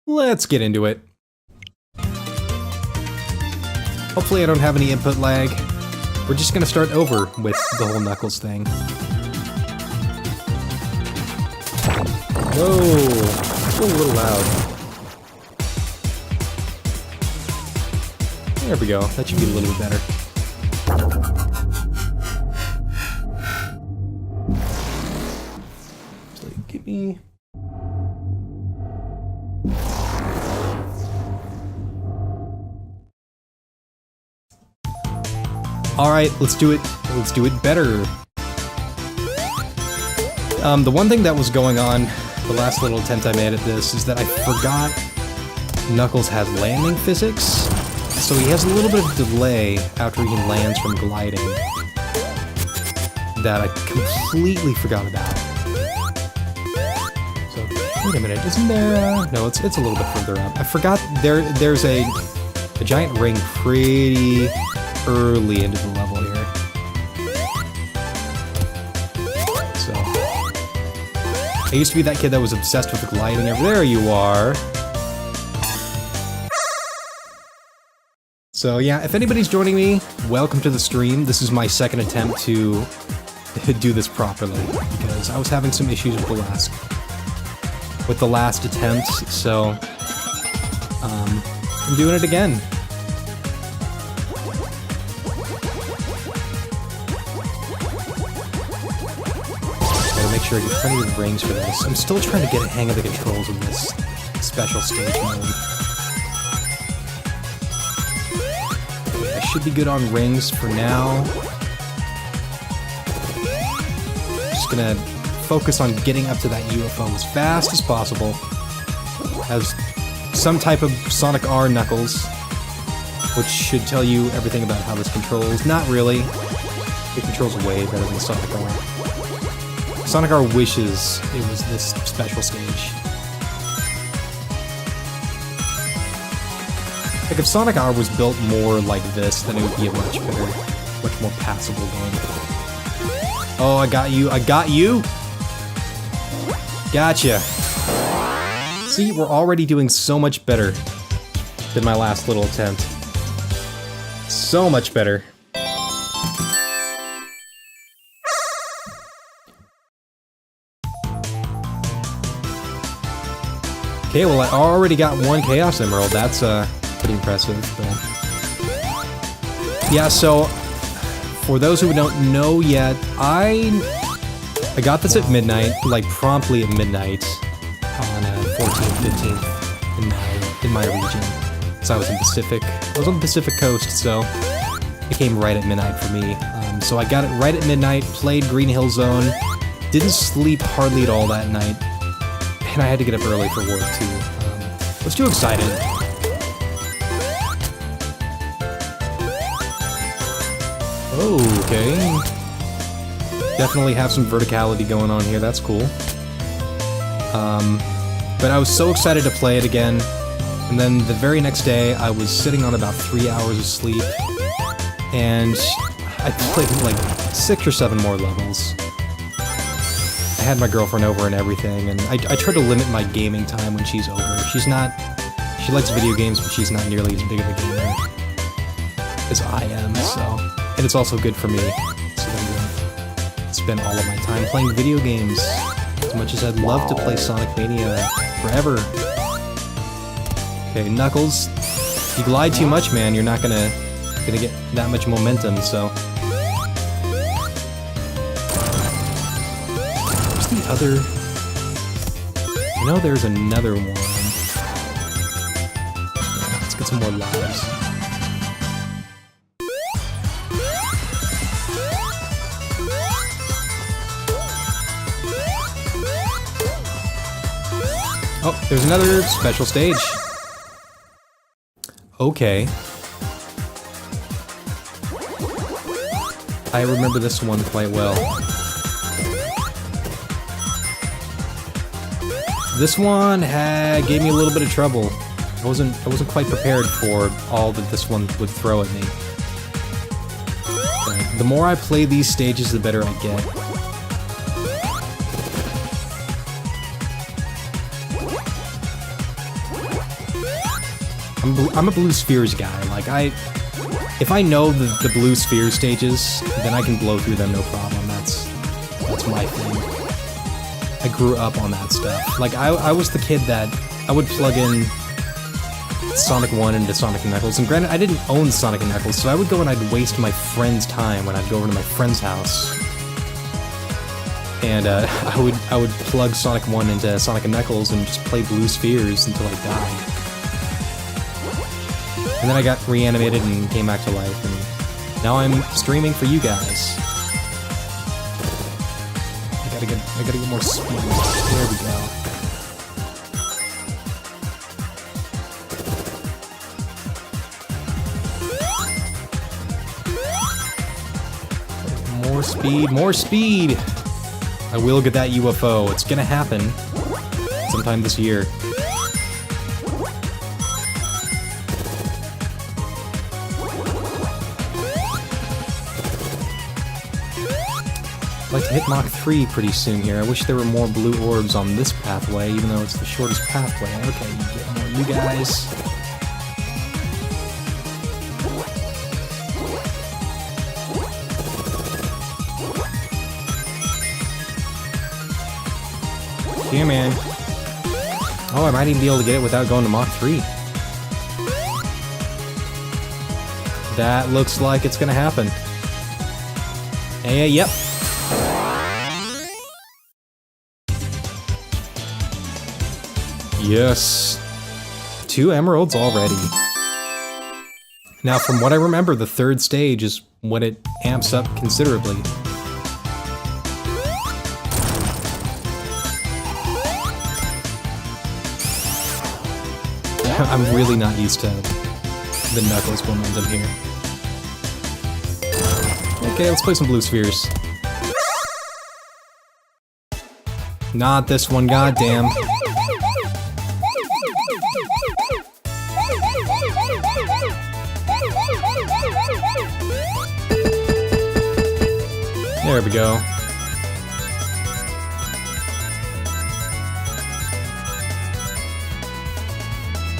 let's get into it. Hopefully I don't have any input lag. We're just gonna start over with the whole Knuckles thing. Whoa, a little loud. There we go, that should be a little bit better. So give me... Alright, let's do it. Let's do it better. The one thing that was going on, the last little attempt I made at this, is that I forgot Knuckles has landing physics. So he has a little bit of delay after he lands from gliding that I completely forgot about. So, wait a minute, isn't there no, it's a little bit further up. I forgot there's a giant ring pretty early into the level here. So, I used to be that kid that was obsessed with the gliding. There you are. So yeah, if anybody's joining me, welcome to the stream. This is my second attempt to do this properly, because I was having some issues with the last attempt, so I'm doing it again. Gotta make sure I get plenty of rings for this. I'm still trying to get a hang of the controls of this special stage mode. Should be good on rings for now. Just gonna focus on getting up to that UFO as fast as possible. Has some type of Sonic R Knuckles, which should tell you everything about how this controls. Not really. It controls way better than Sonic R. Sonic R wishes it was this special stage. Like, if Sonic R was built more like this, then it would be a much better, much more passable game. Oh, I got you, I got you! Gotcha. See, we're already doing so much better than my last little attempt. So much better. Okay, well I already got one Chaos Emerald, that's pretty impressive, but... Yeah, so, for those who don't know yet, I got this at midnight, like promptly at midnight, on 14th, 15th, in my region. So I was on the Pacific Coast, so it came right at midnight for me. So I got it right at midnight, played Green Hill Zone, didn't sleep hardly at all that night, and I had to get up early for work too. I was too excited. Oh, okay. Definitely have some verticality going on here, that's cool. But I was so excited to play it again, and then the very next day I was sitting on about 3 hours of sleep, and I played like 6 or 7 more levels. I had my girlfriend over and everything, and I try to limit my gaming time when she's over. She likes video games, but she's not nearly as big of a gamer as I am, so... And it's also good for me, so that I don't spend all of my time playing video games, as much as I'd love to play Sonic Mania forever. Okay, Knuckles, you glide too much, man, you're not gonna get that much momentum, so... Where's the other... I know there's another one. Yeah, let's get some more lives. Oh, there's another special stage. Okay. I remember this one quite well. This one gave me a little bit of trouble. I wasn't quite prepared for all that this one would throw at me. But the more I play these stages, the better I get. I'm a blue spheres guy. Like, if I know the blue sphere stages, then I can blow through them no problem. That's my thing. I grew up on that stuff. Like, I was the kid that I would plug in Sonic 1 into Sonic & Knuckles, and granted, I didn't own Sonic & Knuckles, so I would go and I'd waste my friend's time when I'd go over to my friend's house. And I would plug Sonic 1 into Sonic & Knuckles and just play blue spheres until I died. And then I got reanimated and came back to life, and now I'm streaming for you guys. I gotta get more speed. There we go. More speed, more speed! I will get that UFO. It's gonna happen sometime this year. I'd like to hit Mach 3 pretty soon here. I wish there were more blue orbs on this pathway, even though it's the shortest pathway. Okay, you get more you guys. Yeah, man. Oh, I might even be able to get it without going to Mach 3. That looks like it's gonna happen. Hey, yep. Yes. 2 emeralds already. Now, from what I remember, the 3rd stage is when it amps up considerably. I'm really not used to the Knuckles momentum here. Okay, let's play some blue spheres. Not this one, goddamn. There we go.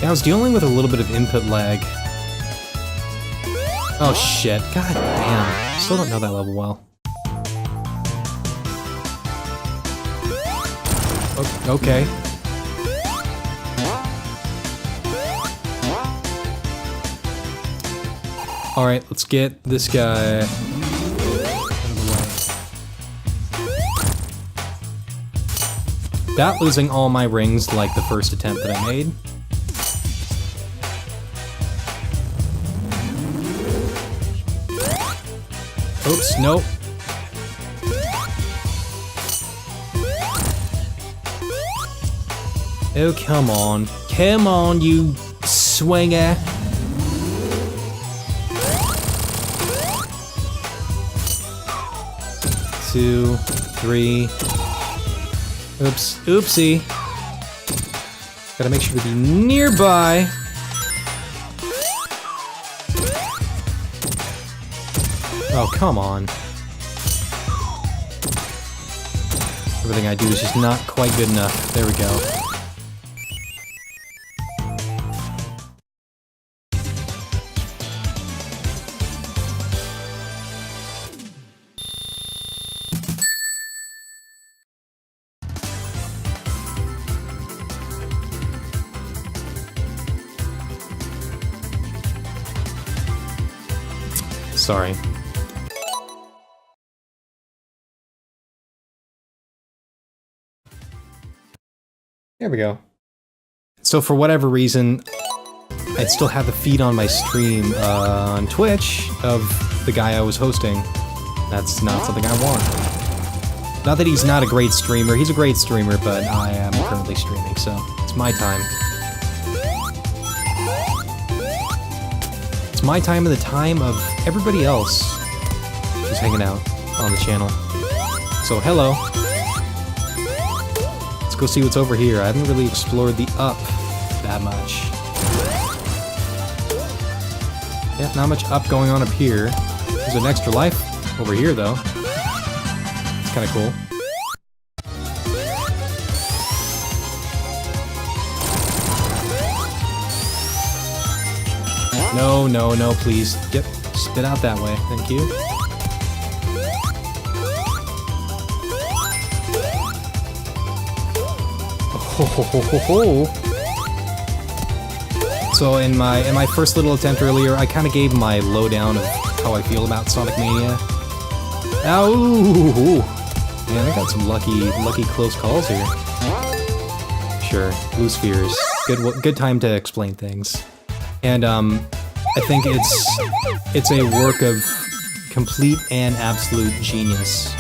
Yeah, I was dealing with a little bit of input lag. Oh shit, god damn. Still don't know that level well. Okay. Alright, let's get this guy out of the way. Without losing all my rings like the first attempt that I made. Oops, nope. Oh, come on. Come on, you swinger. Two, three. Oops, oopsie. Gotta make sure to be nearby. Oh, come on. Everything I do is just not quite good enough. There we go. Sorry. There we go. So for whatever reason, I'd still have the feed on my stream on Twitch of the guy I was hosting. That's not something I want. Not that he's not a great streamer, he's a great streamer, but I am currently streaming, so it's my time. It's my time and the time of everybody else who's hanging out on the channel. So hello. Go see what's over here. I haven't really explored the up that much. Yeah, not much up going on up here. There's an extra life over here, though. It's kind of cool. No, no, no, please. Yep, spit out that way. Thank you. Ho, ho, ho, ho, ho. So in my first little attempt earlier, I kind of gave my lowdown of how I feel about Sonic Mania. Ow! Man, I got some lucky close calls here. Sure, blue spheres. Good time to explain things. And I think it's a work of complete and absolute genius.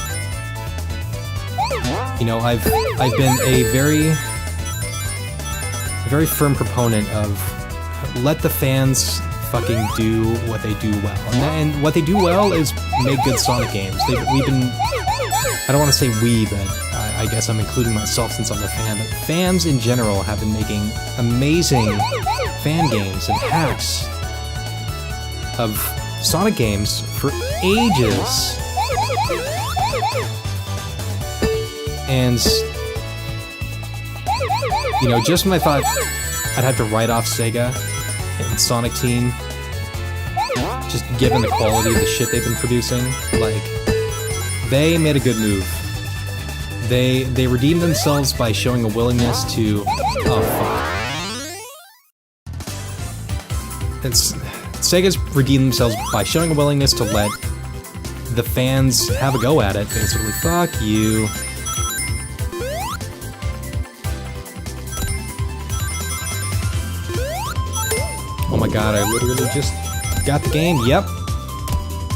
You know, I've been a very firm proponent of let the fans fucking do what they do well. And what they do well is make good Sonic games. We've been, I don't want to say we, but I guess I'm including myself since I'm a fan, but fans in general have been making amazing fan games and hacks of Sonic games for ages. And, you know, just when I thought I'd have to write off Sega and Sonic Team, just given the quality of the shit they've been producing, like, they made a good move. They redeemed themselves by showing a willingness to... oh, fuck. Sega's redeemed themselves by showing a willingness to let the fans have a go at it, basically. Fuck you. Oh my god, I literally just got the game. Yep.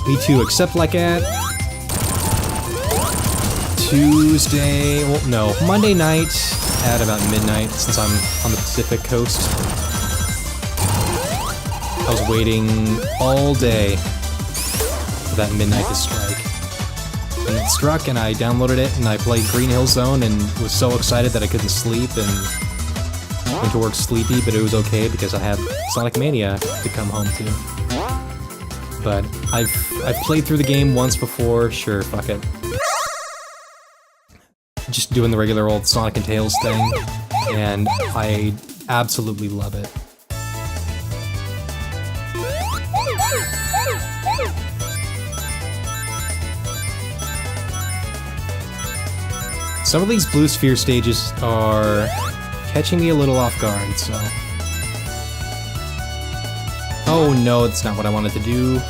Me too, except like at Tuesday, well, no, Monday night at about midnight, since I'm on the Pacific coast. I was waiting all day for that midnight to strike. And it struck, and I downloaded it, and I played Green Hill Zone, and was so excited that I couldn't sleep, and went to work sleepy, but it was okay because I had Sonic Mania to come home to. But I've played through the game once before, sure, fuck it. Just doing the regular old Sonic and Tails thing, and I absolutely love it. Some of these Blue Sphere stages are catching me a little off guard, so... oh no, that's not what I wanted to do.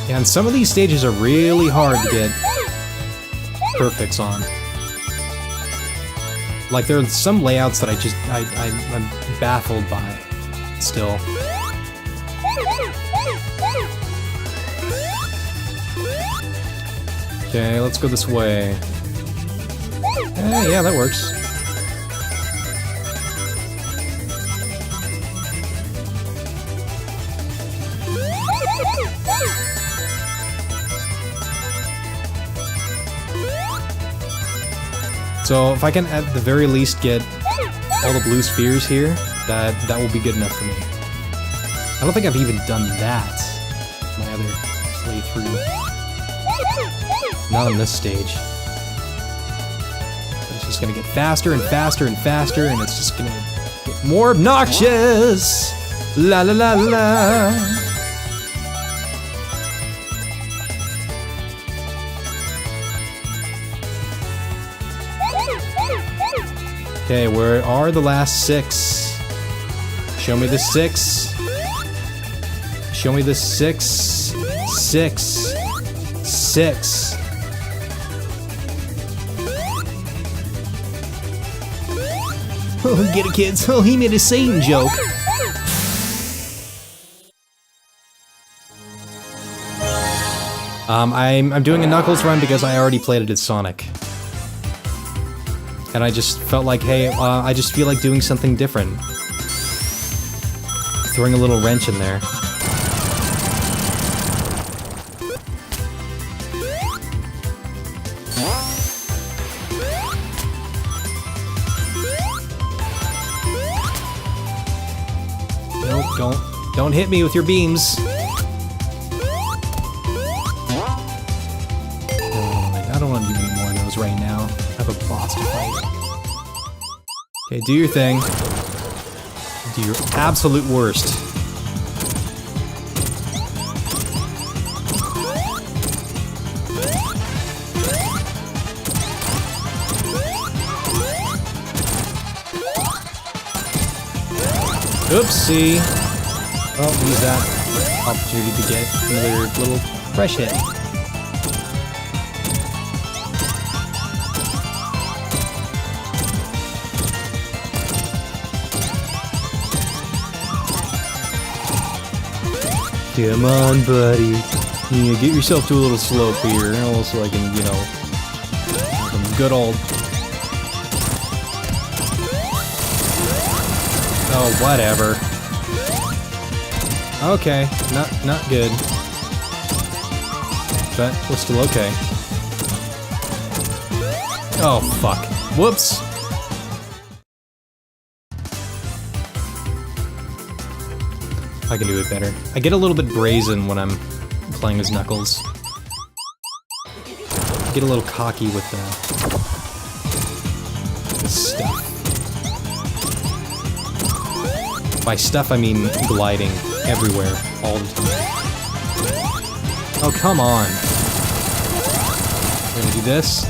Yeah, and some of these stages are really hard to get perfects on. Like, there are some layouts that I'm baffled by, still. Okay, let's go this way. Yeah, that works. So if I can at the very least get all the blue spheres here, that will be good enough for me. I don't think I've even done that in my other playthrough. Not on this stage. But it's just gonna get faster and faster and faster, and it's just gonna get more obnoxious! La la la la! Okay, where are the last 6? Show me the 6. Show me the 6. 6. 6. Oh, get it, kids. Oh, he made a Satan joke. I'm doing a Knuckles run because I already played it as Sonic. And I just felt like, hey, I just feel like doing something different. Throwing a little wrench in there. Nope, don't hit me with your beams. right now. I have a boss to fight. Okay, do your thing. Do your absolute worst. Oopsie. Oh, use that opportunity to get another little fresh hit. Come on, buddy. Yeah, get yourself to a little slope here, so I can, you know, some good old... Oh, whatever. Okay, not good. But we're still okay. Oh, fuck. Whoops! I can do it better. I get a little bit brazen when I'm playing as Knuckles. I get a little cocky with the stuff. By stuff, I mean gliding everywhere, all the time. Oh, come on. We're gonna do this.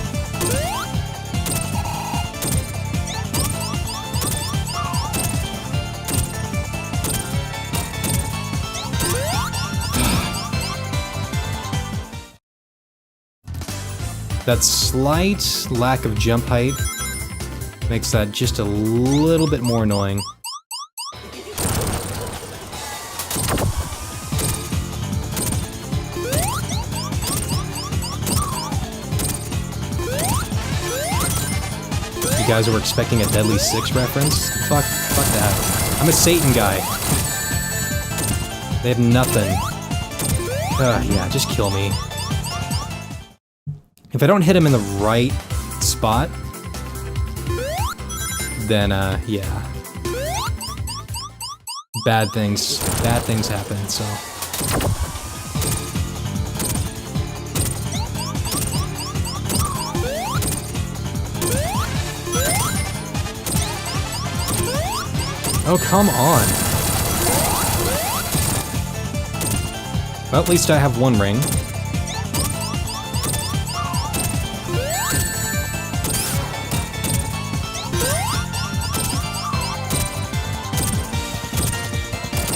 That slight lack of jump height makes that just a little bit more annoying. You guys were expecting a Deadly Six reference? Fuck that. I'm a Satan guy. They have nothing. Yeah, just kill me. If I don't hit him in the right spot, then, yeah. Bad things happen, so. Oh, come on. Well, at least I have one ring.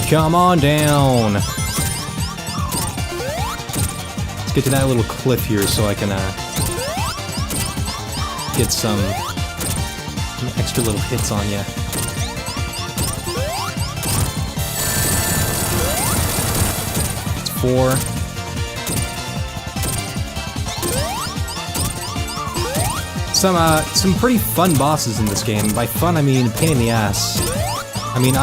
Come on down! Let's get to that little cliff here so I can, get some extra little hits on ya. It's 4. Some pretty fun bosses in this game. By fun, I mean pain in the ass. I mean,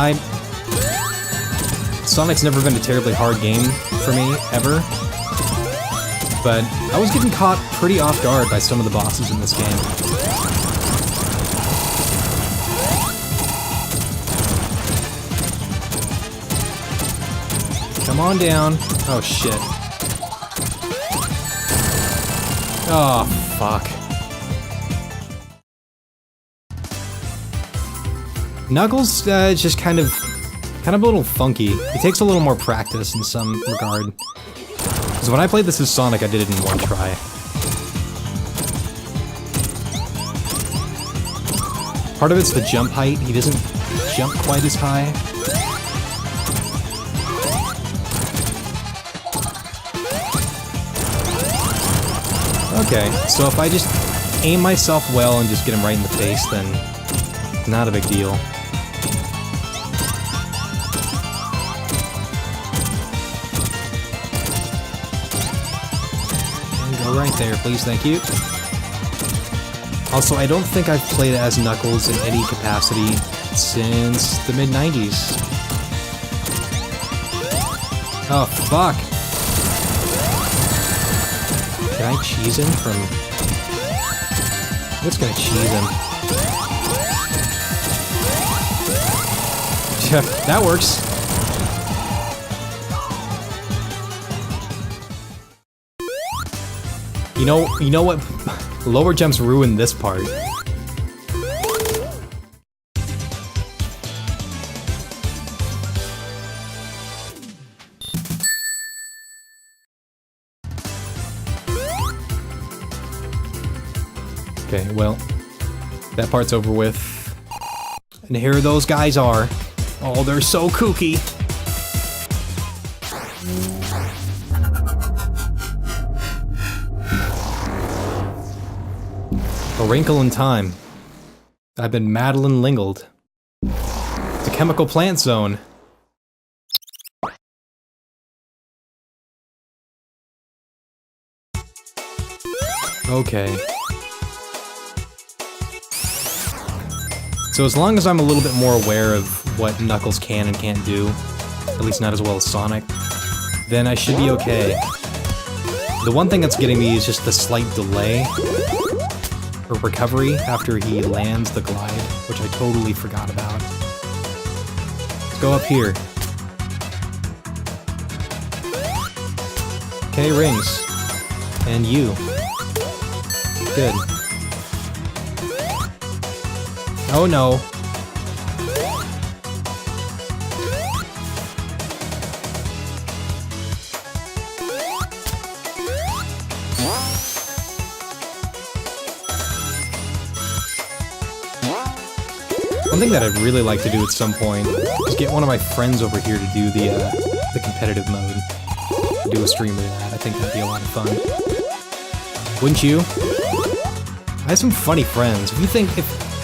Sonic's never been a terribly hard game for me, ever. But I was getting caught pretty off guard by some of the bosses in this game. Come on down. Oh, shit. Oh, fuck. Knuckles is just kind of a little funky. It takes a little more practice in some regard. Because when I played this as Sonic, I did it in one try. Part of it's the jump height. He doesn't jump quite as high. Okay, so if I just aim myself well and just get him right in the face, then not a big deal. Right there, please, thank you. Also, I don't think I've played as Knuckles in any capacity since the mid-90s. Oh, fuck. Can I cheese him from... I'm just gonna cheese him. That works. You know what Lower jumps ruin this part. Okay, well, that part's over with. And here those guys are. Oh, they're so kooky. A wrinkle in time. I've been Madeline Lingled. It's a chemical plant zone. Okay. So as long as I'm a little bit more aware of what Knuckles can and can't do, at least not as well as Sonic, then I should be okay. The one thing that's getting me is just the slight delay, or recovery, after he lands the glide, which I totally forgot about. Let's go up here. Okay, rings. And you. Good. Oh no. One thing that I'd really like to do at some point is get one of my friends over here to do the competitive mode. Do a stream of that. I think that'd be a lot of fun. Wouldn't you? I have some funny friends.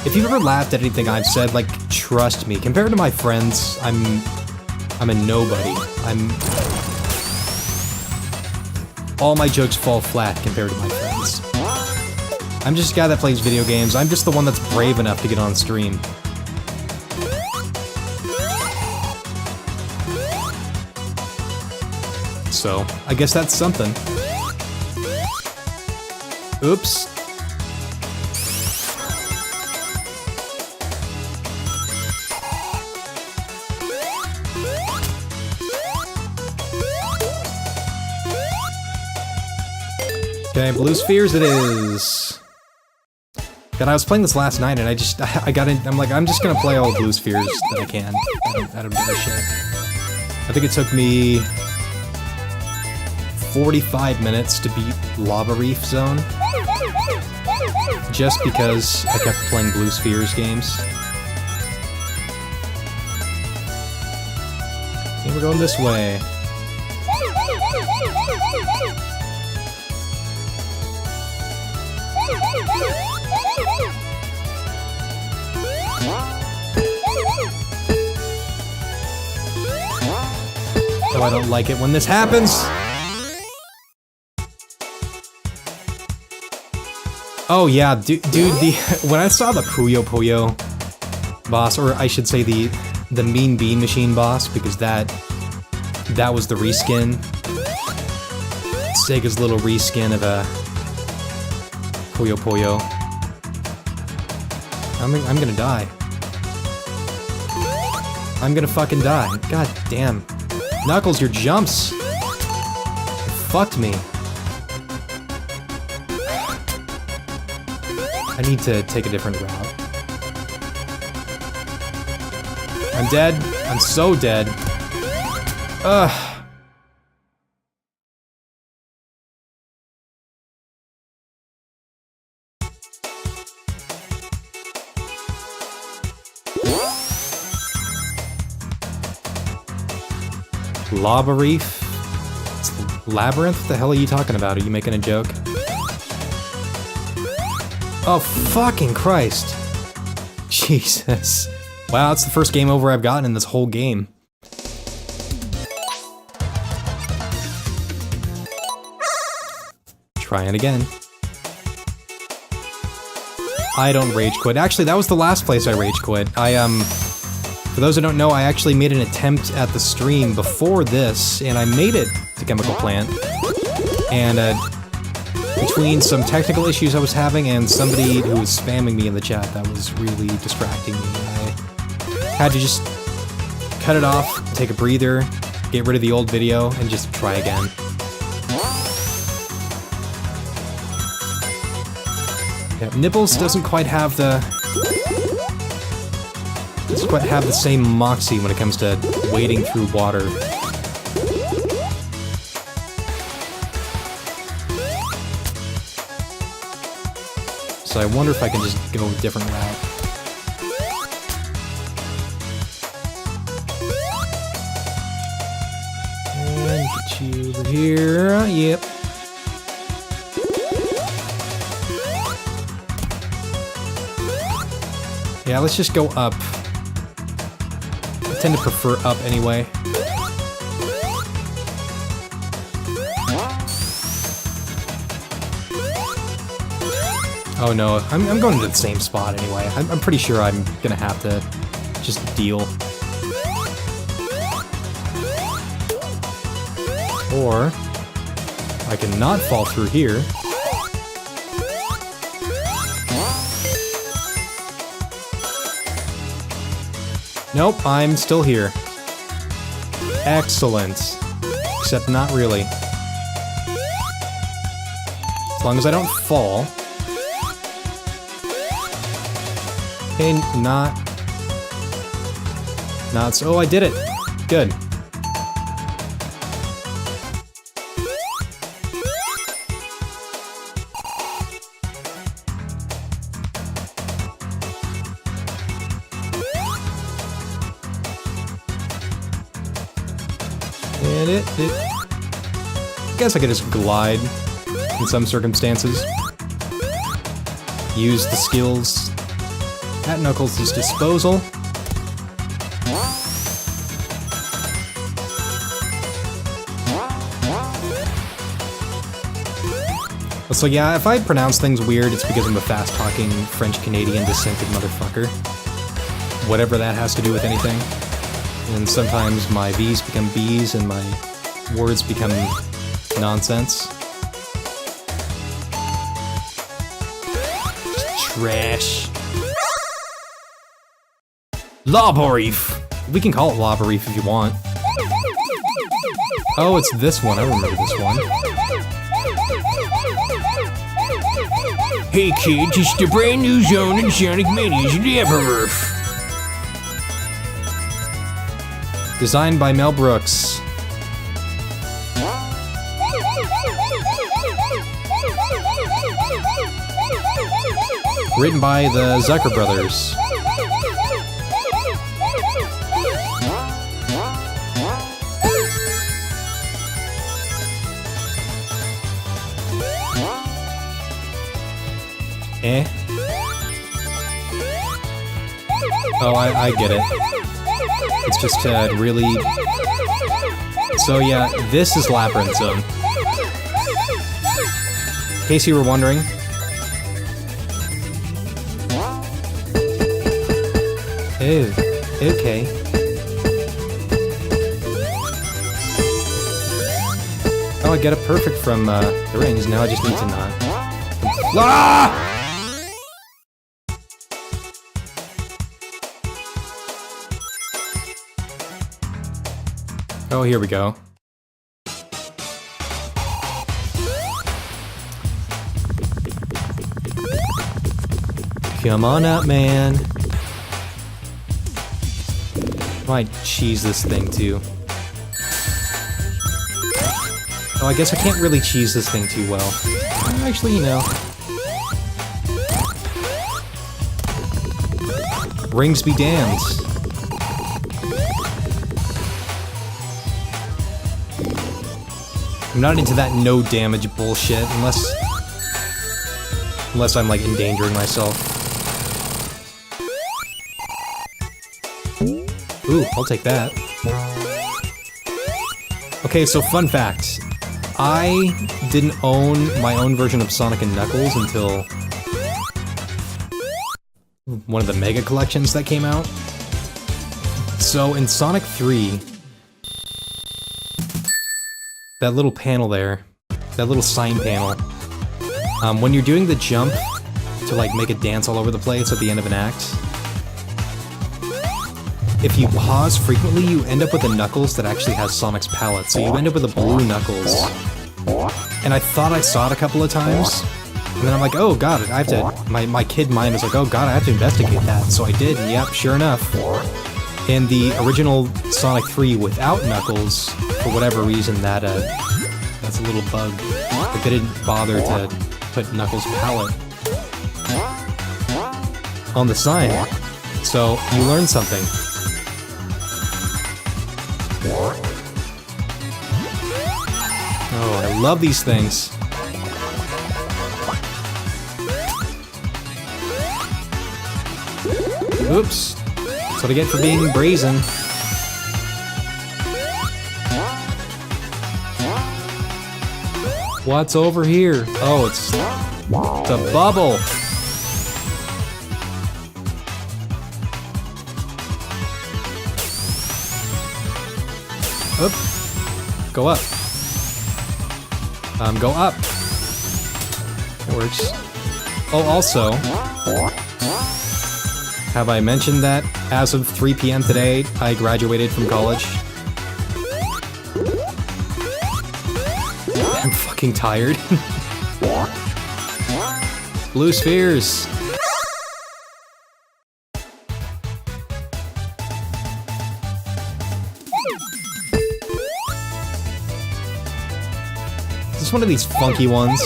If you've ever laughed at anything I've said, like, trust me, compared to my friends, I'm a nobody. All my jokes fall flat compared to my friends. I'm just a guy that plays video games. I'm just the one that's brave enough to get on stream. So, I guess that's something. Oops. Okay, Blue Spheres it is. God, I was playing this last night and I got in, I'm like, I'm just gonna play all the Blue Spheres that I can. I don't give a shit. I think it took me 45 minutes to beat Lava Reef Zone. Just because I kept playing Blue Spheres games. Okay, we're going this way. Oh, I don't like it when this happens! Oh yeah, dude, when I saw the Puyo Puyo boss, or I should say the Mean Bean Machine boss, because that was the reskin. Sega's little reskin of a Puyo Puyo. I'm gonna die. I'm gonna fucking die. God damn. Knuckles, your jumps fucked me. I need to take a different route. I'm dead. I'm so dead. Ugh. Lava Reef? It's Labyrinth? What the hell are you talking about? Are you making a joke? Oh, fucking Christ. Jesus. Wow, that's the first game over I've gotten in this whole game. Trying again. I don't rage quit. Actually, that was the last place I rage quit. For those who don't know, I actually made an attempt at the stream before this, and I made it to Chemical Plant. And, between some technical issues I was having and somebody who was spamming me in the chat that was really distracting me, I had to just cut it off, take a breather, get rid of the old video, and just try again. Yeah, Nibbles doesn't quite have the same moxie when it comes to wading through water. So I wonder if I can just go a different route. And get you over here. Yep. Yeah, let's just go up. I tend to prefer up anyway. Oh no, I'm going to the same spot anyway. I'm pretty sure I'm gonna have to just deal. Or I can not fall through here. Nope, I'm still here. Excellent. Except not really. As long as I don't fall. Okay, not so. Oh, I did it. Good. And I guess I could just glide in some circumstances. Use the skills at Knuckles' disposal. So yeah, if I pronounce things weird, it's because I'm a fast-talking French-Canadian descented motherfucker. Whatever that has to do with anything. And sometimes my V's become B's and my words become nonsense. Just trash. Lava Reef! We can call it Lava Reef if you want. Oh, it's this one. I remember this one. Hey kids, it's the brand new zone in Sonic Mania's Lava Reef. Designed by Mel Brooks. Written by the Zucker brothers. Eh? Oh, I get it. It's just really... So yeah, this is Labyrinth Zone. In case you were wondering. Oh, okay. Oh, I get it perfect from the rings. Now I just need to not. Ah! Oh, here we go. Come on up, man. Might cheese this thing too. Oh, I guess I can't really cheese this thing too well. Actually, you know. Rings be damned. I'm not into that no damage bullshit unless I'm like endangering myself. Ooh, I'll take that. Okay, so fun fact. I didn't own my own version of Sonic and Knuckles until one of the Mega Collections that came out. So in Sonic 3, that little panel there, that little sign panel, when you're doing the jump to like make it dance all over the place at the end of an act, if you pause frequently, you end up with a Knuckles that actually has Sonic's palette, so you end up with a blue Knuckles. And I thought I saw it a couple of times, And then I'm like, oh god, I have to, my kid mind was like, oh god, I have to investigate that. So I did, and yep, sure enough. In the original Sonic 3 without Knuckles, for whatever reason, that's a little bug. Like, they didn't bother to put Knuckles' palette on the sign. So, you learn something. Oh, I love these things. Oops. That's what I get for being brazen. What's over here? Oh, it's a bubble. Oop. Go up. Go up. That works. Oh, also, have I mentioned that as of 3 p.m. today, I graduated from college? I'm fucking tired. Blue spheres. Is this one of these funky ones?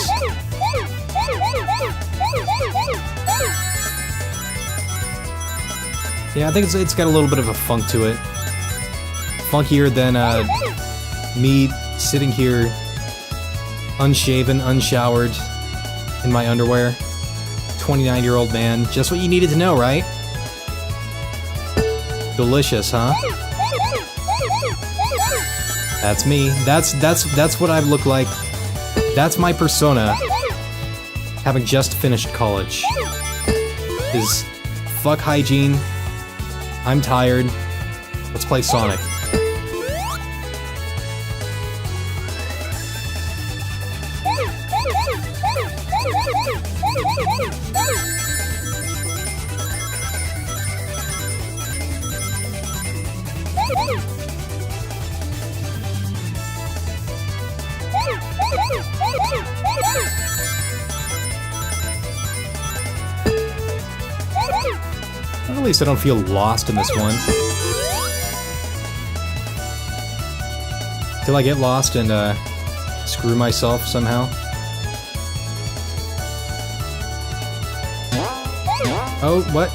Yeah, I think it's got a little bit of a funk to it. Funkier than me sitting here unshaven, unshowered, in my underwear. 29-year-old man. Just what you needed to know, right? Delicious, huh? That's me. That's what I look like. That's my persona, having just finished college. Is fuck hygiene. I'm tired. Let's play Sonic. At least I don't feel lost in this one. Till I get lost and screw myself somehow. Oh, what?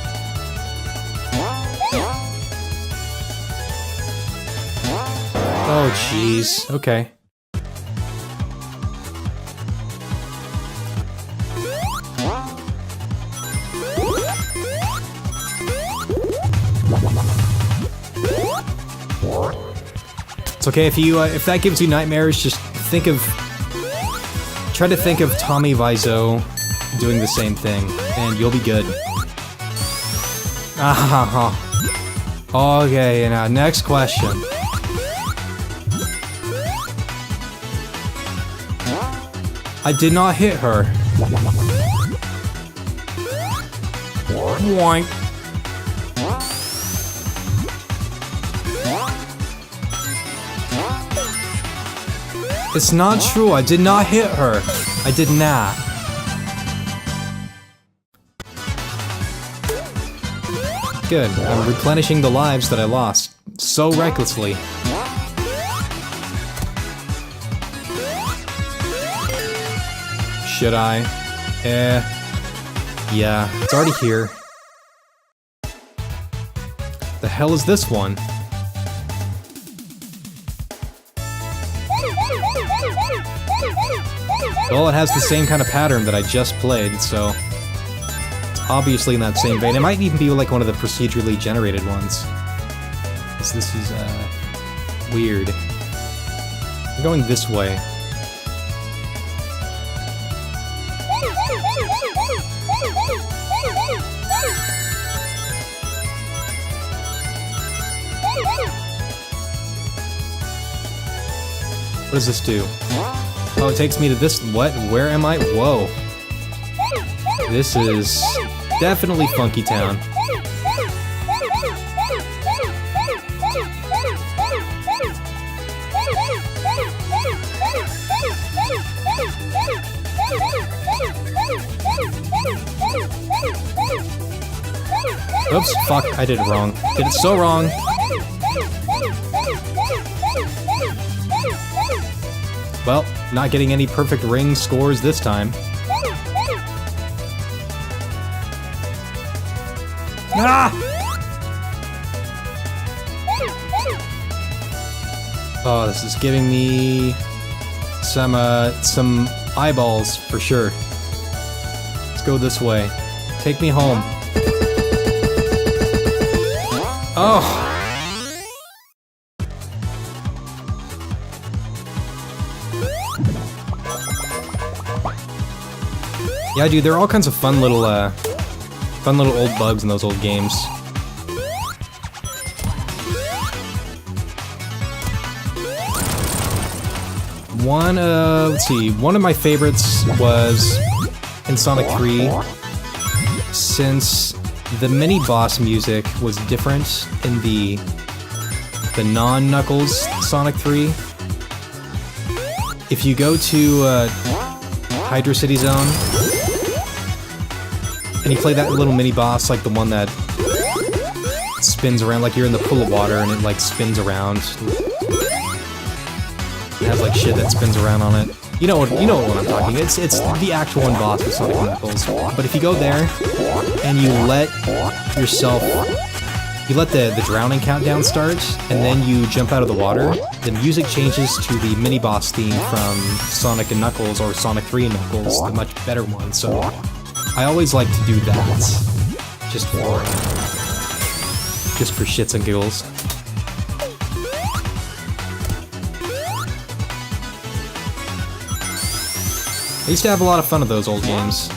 Oh, jeez. Okay. It's okay if that gives you nightmares, just try to think of Tommy Wiseau doing the same thing, and you'll be good. Okay, now next question. I did not hit her. Boink. It's not true, I did not hit her. I did not. Good, I'm replenishing the lives that I lost so recklessly. Should I? Yeah, it's already here. The hell is this one? Well, it has the same kind of pattern that I just played, so it's obviously in that same vein. It might even be like one of the procedurally generated ones. This is, weird. I'm going this way. What does this do? Oh, it takes me to this. What? Where am I? Whoa. This is definitely Funky Town. Oops, fuck, I did it wrong. Did it so wrong. Well, not getting any perfect ring scores this time. Ah! Oh, this is giving me some eyeballs for sure. Let's go this way. Take me home. Oh! Yeah, dude, there are all kinds of fun little old bugs in those old games. Let's see, one of my favorites was in Sonic 3, since the mini-boss music was different in the non-Knuckles Sonic 3. If you go to Hydra City Zone, and you play that little mini-boss, like the one that spins around, like you're in the pool of water and it like spins around. It has like shit that spins around on it. You know what I'm talking. It's the actual one boss with Sonic Knuckles. But if you go there and you let the drowning countdown start, and then you jump out of the water, the music changes to the mini boss theme from Sonic and Knuckles, or Sonic 3 and Knuckles, the much better one. So I always like to do that, just for shits and giggles. I used to have a lot of fun with those old games.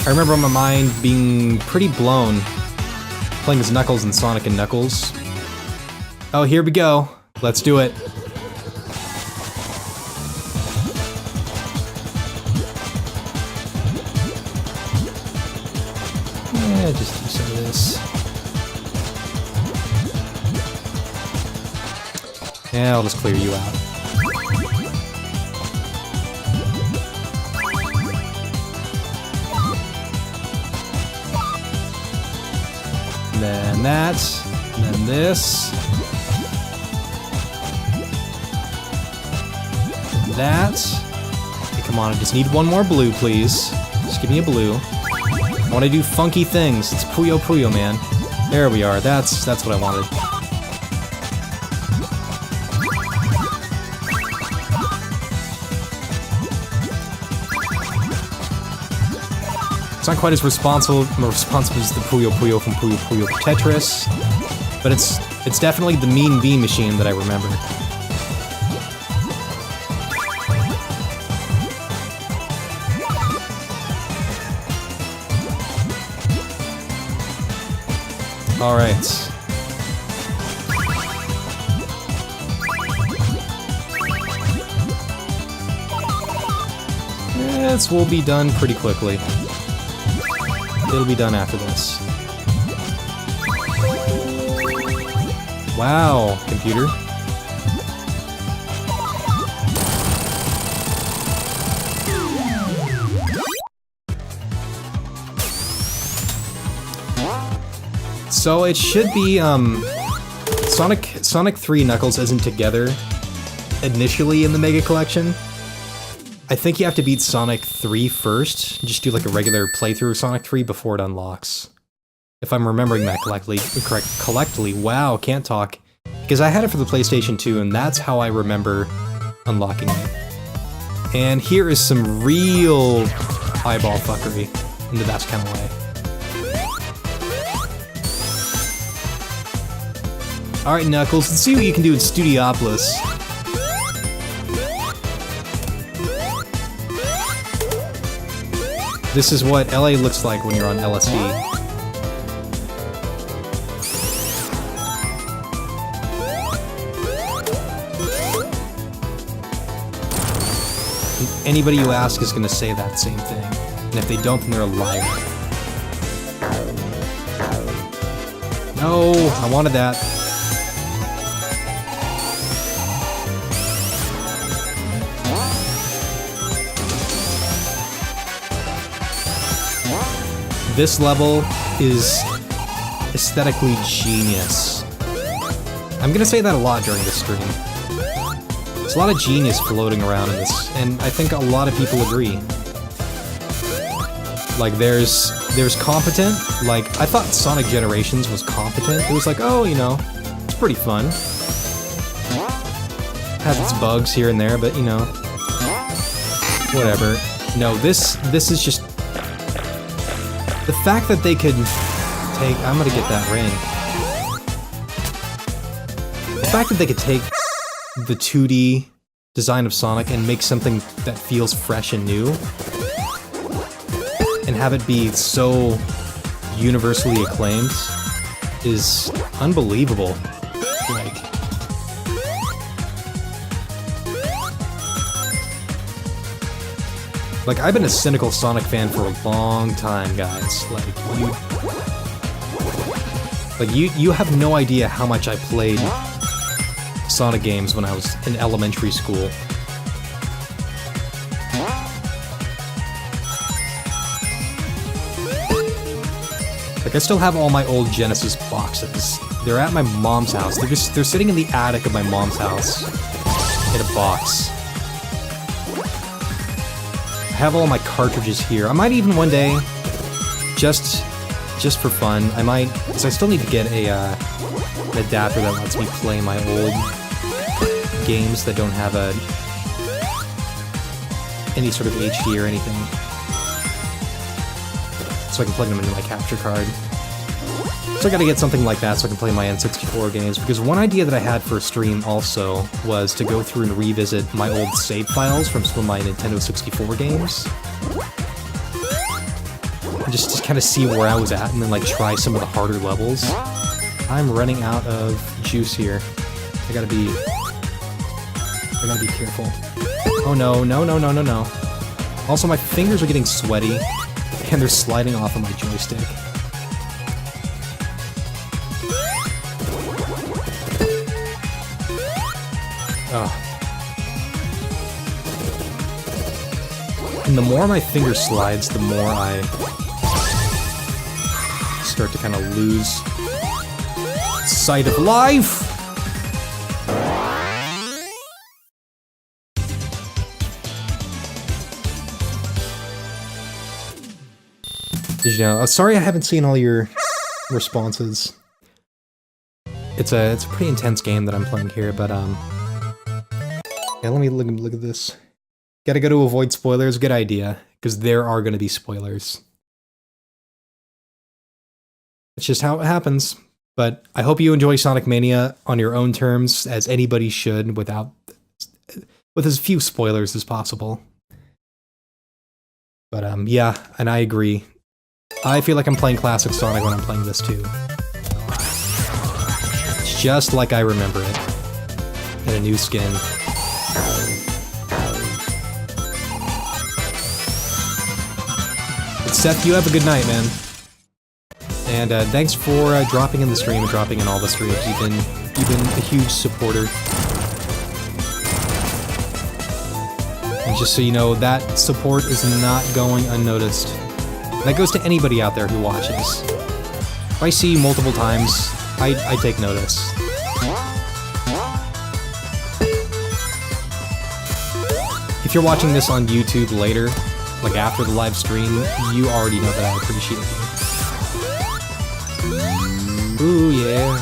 I remember my mind being pretty blown playing as Knuckles in Sonic and Knuckles. Oh, here we go. Let's do it. Yeah, just do some of this. Yeah, I'll just clear you out. And then that, and then this. And that. Okay, come on, I just need one more blue, please. Just give me a blue. I want to do funky things. It's Puyo Puyo, man. There we are. That's what I wanted. It's not quite as responsible as the Puyo Puyo from Puyo Puyo Tetris, but it's definitely the Mean Bean Machine that I remember. All right. This will be done pretty quickly. It'll be done after this. Wow, computer. So it should be, Sonic 3 Knuckles isn't together initially in the Mega Collection. I think you have to beat Sonic 3 first, just do like a regular playthrough of Sonic 3 before it unlocks. If I'm remembering that correctly. Wow, can't talk. Because I had it for the PlayStation 2, and that's how I remember unlocking it. And here is some real eyeball fuckery, in the best kind of way. Alright, Knuckles, let's see what you can do in Studiopolis. This is what LA looks like when you're on LSD. Anybody you ask is gonna say that same thing. And if they don't, then they're a liar. No, I wanted that. This level is aesthetically genius. I'm gonna say that a lot during this stream. There's a lot of genius floating around in this, and I think a lot of people agree. Like, there's competent, like, I thought Sonic Generations was competent. It was like, oh, you know, it's pretty fun. Has its bugs here and there, but, you know, whatever. No, this is just... The fact that they could take... I'm gonna get that ring. The fact that they could take the 2D design of Sonic and make something that feels fresh and new, and have it be so universally acclaimed, is unbelievable. Like, I've been a cynical Sonic fan for a long time, guys. You have no idea how much I played Sonic games when I was in elementary school. Like, I still have all my old Genesis boxes. They're at my mom's house. They're sitting in the attic of my mom's house in a box. I have all my cartridges here. I might even one day, just for fun, I might, because I still need to get an adapter that lets me play my old games that don't have any sort of HD or anything. So I can plug them into my capture card. So I gotta get something like that so I can play my N64 games, because one idea that I had for a stream also was to go through and revisit my old save files from some of my Nintendo 64 games. And just kind of see where I was at, and then like try some of the harder levels. I'm running out of juice here. I gotta be careful. Oh no, no, no, no, no, no. Also, my fingers are getting sweaty, and they're sliding off of my joystick. Oh. And the more my finger slides, the more I start to kind of lose sight of life! Did you know? Sorry I haven't seen all your responses. It's a pretty intense game that I'm playing here, but yeah, let me look at this. Gotta go to avoid spoilers. Good idea, because there are gonna be spoilers. It's just how it happens. But I hope you enjoy Sonic Mania on your own terms, as anybody should, with as few spoilers as possible. But yeah, and I agree. I feel like I'm playing classic Sonic when I'm playing this too. It's just like I remember it. In a new skin. But Seth, you have a good night, man. And thanks for dropping in the stream and dropping in all the streams. You've been a huge supporter. And just so you know, that support is not going unnoticed. That goes to anybody out there who watches. If I see you multiple times, I take notice. If you're watching this on YouTube later, like after the live stream, you already know that I appreciate you. Ooh, yeah.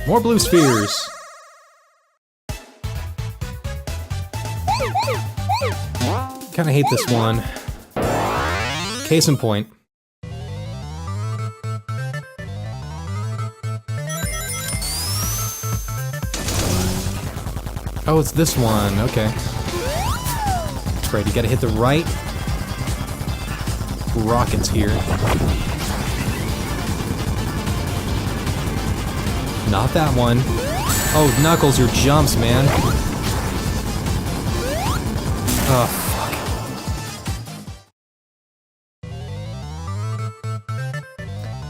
More blue spheres. Kinda hate this one. Case in point. Oh, it's this one. Okay. That's right, you gotta hit the right rockets here. Not that one. Oh, Knuckles, your jumps, man. Oh, fuck.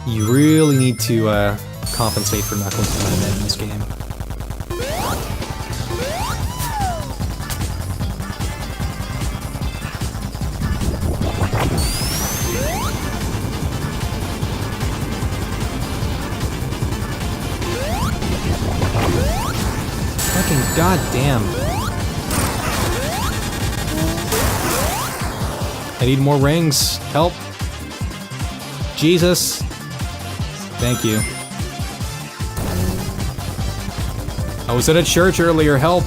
You really need to compensate for Knuckles in this game. Fucking goddamn. I need more rings. Help. Jesus. Thank you. I was at a church earlier. Help.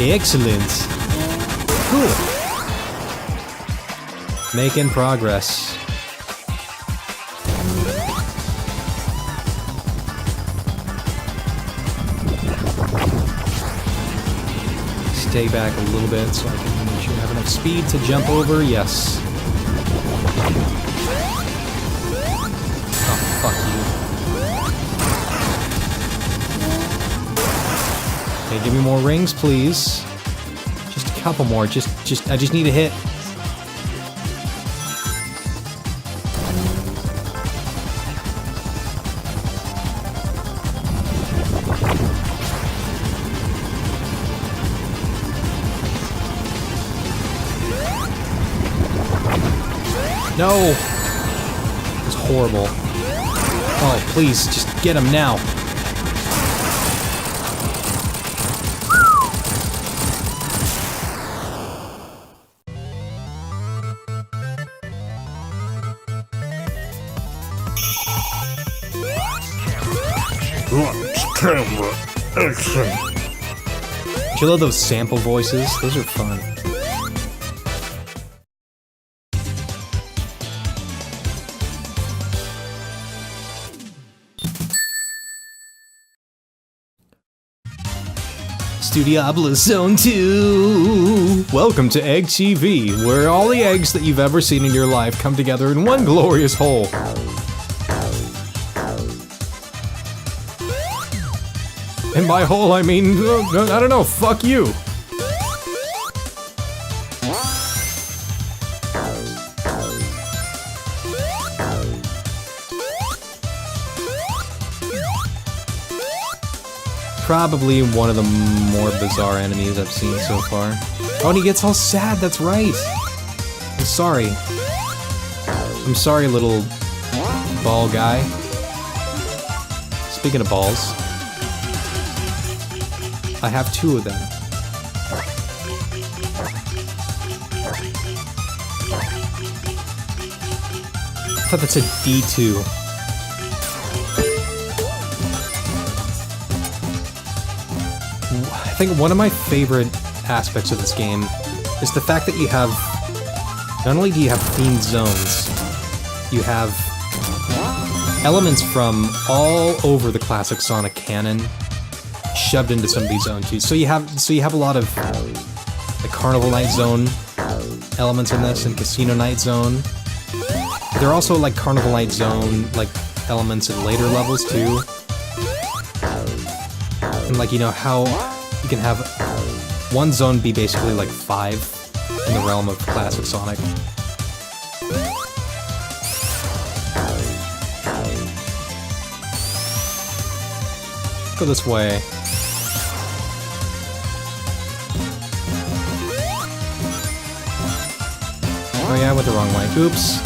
Excellent. Cool. Making progress. Stay back a little bit so I can make sure I have enough speed to jump over. Yes. Oh, fuck you. Okay, give me more rings, please. Just a couple more. I just need a hit. No! It's horrible. Oh, please, just get him now. Camera action. Do you love those sample voices? Those are fun. Studiabla Zone 2! Welcome to Egg TV, where all the eggs that you've ever seen in your life come together in one glorious whole. And by whole, I mean, I don't know, fuck you. Probably one of the more bizarre enemies I've seen so far. Oh, and he gets all sad, that's right! I'm sorry. I'm sorry, little ball guy. Speaking of balls, I have two of them. I thought that said D2. I think one of my favorite aspects of this game is the fact that you have... Not only do you have themed zones, you have elements from all over the classic Sonic canon shoved into some of these zones too. So you have a lot of the Carnival Night Zone elements in this, and Casino Night Zone. But there are also like Carnival Night Zone like elements in later levels too. And like, you know how you can have one zone be basically like 5 in the realm of classic Sonic. Go this way. Oh yeah, I went the wrong way. Oops.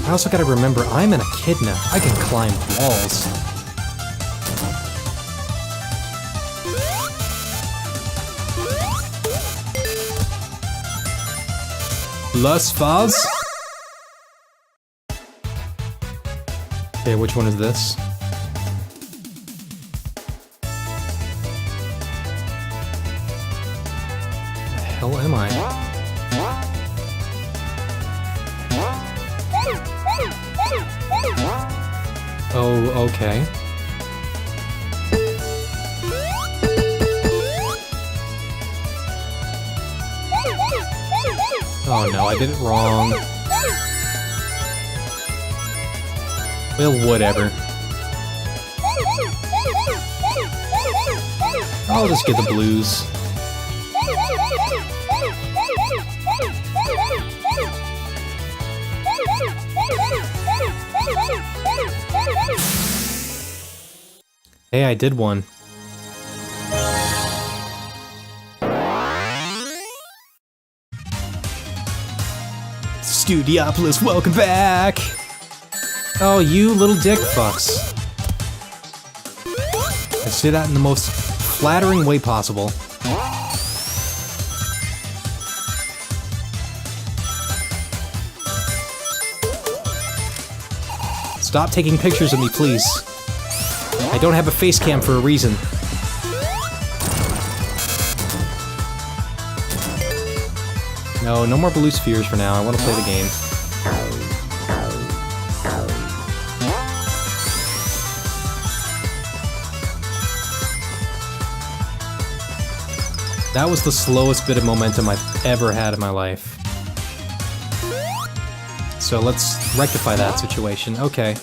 I also gotta remember, I'm an echidna. I can climb walls. Las Faz? Okay, which one is this? The hell am I? Oh, okay. Oh no, I did it wrong. Well, whatever. I'll just get the blues. Hey, I did one. Studiopolis, welcome back! Oh, you little dick fucks. I say that in the most flattering way possible. Stop taking pictures of me, please. I don't have a face cam for a reason. No more blue spheres for now. I want to play the game. That was the slowest bit of momentum I've ever had in my life. So let's rectify that situation. Okay.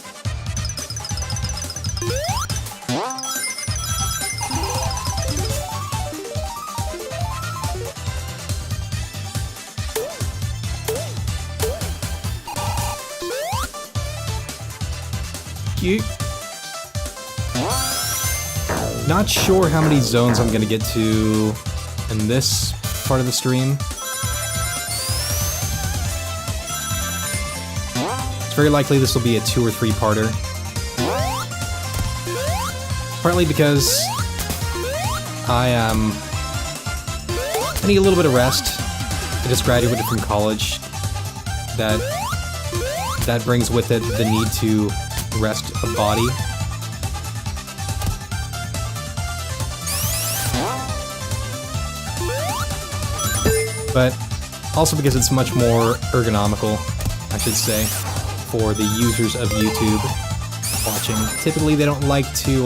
Not sure how many zones I'm gonna get to in this part of the stream. It's very likely this will be a 2 or 3-parter. Partly because I need a little bit of rest. I just graduated from college. That brings with it the need to rest a body. But also because it's much more ergonomical, I should say, for the users of YouTube watching. Typically they don't like to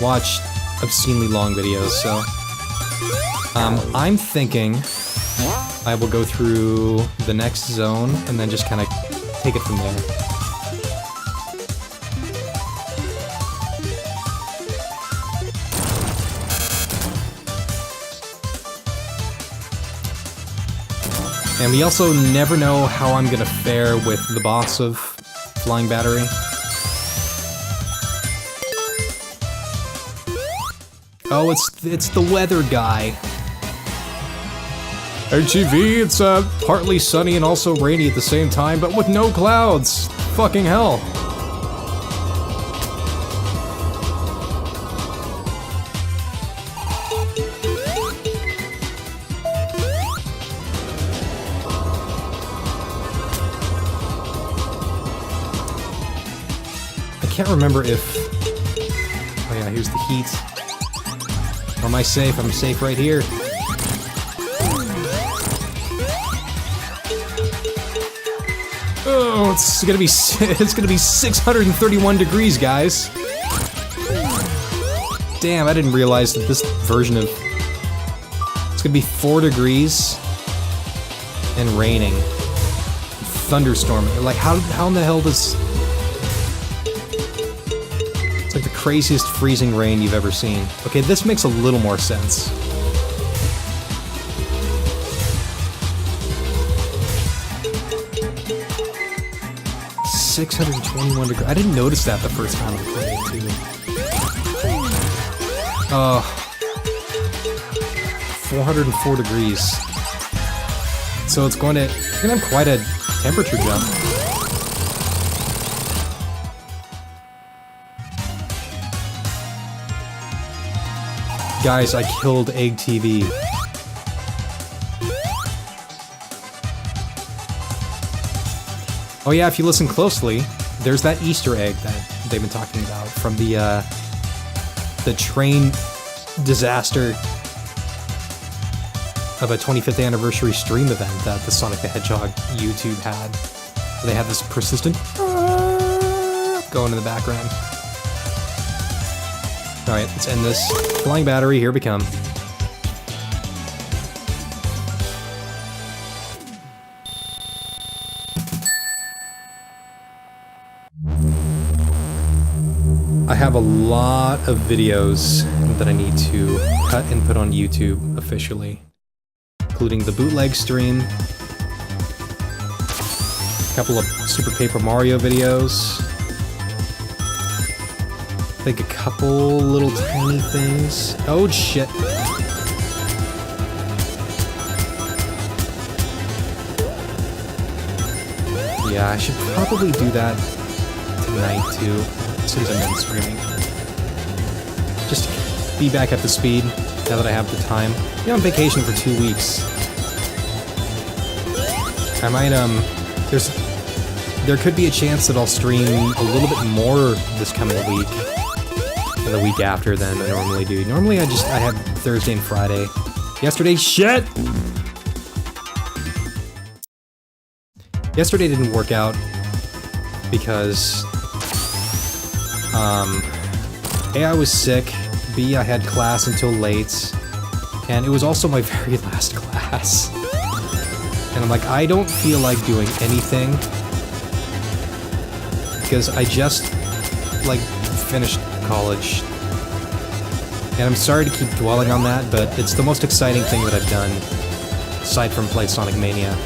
watch obscenely long videos, so I'm thinking I will go through the next zone and then just kind of take it from there. And we also never know how I'm gonna fare with the boss of Flying Battery. Oh, it's the weather guy. HEV, it's partly sunny and also rainy at the same time, but with no clouds. Fucking hell. I can't remember if... Oh yeah, here's the heat. Or am I safe? I'm safe right here. Oh, it's gonna be 631 degrees, guys. Damn, I didn't realize that this version of... It's gonna be 4 degrees and raining. Thunderstorming. Like, how in the hell does... It's like the craziest freezing rain you've ever seen. Okay, this makes a little more sense. $621 degrees. I didn't notice that the first time I played it, too. 404 degrees. So it's gonna have quite a temperature jump. Guys, I killed Egg TV. Oh yeah, if you listen closely, there's that Easter egg that they've been talking about from the train disaster of a 25th anniversary stream event that the Sonic the Hedgehog YouTube had. They had this persistent going in the background. Alright, let's end this. Flying Battery, here we come. I have a lot of videos that I need to cut and put on YouTube officially, including the bootleg stream, a couple of Super Paper Mario videos, I think a couple little tiny things. Oh shit. Yeah, I should probably do that tonight too, as soon as I'm done streaming. Just to be back up to speed, now that I have the time. I'm on vacation for 2 weeks. I might, there could be a chance that I'll stream a little bit more this coming week, and the week after than I normally do. Normally I have Thursday and Friday. Yesterday, shit! Yesterday didn't work out because, A, I was sick, B, I had class until late, and it was also my very last class. And I'm like, I don't feel like doing anything, because I just, like, finished college. And I'm sorry to keep dwelling on that, but it's the most exciting thing that I've done, aside from play Sonic Mania,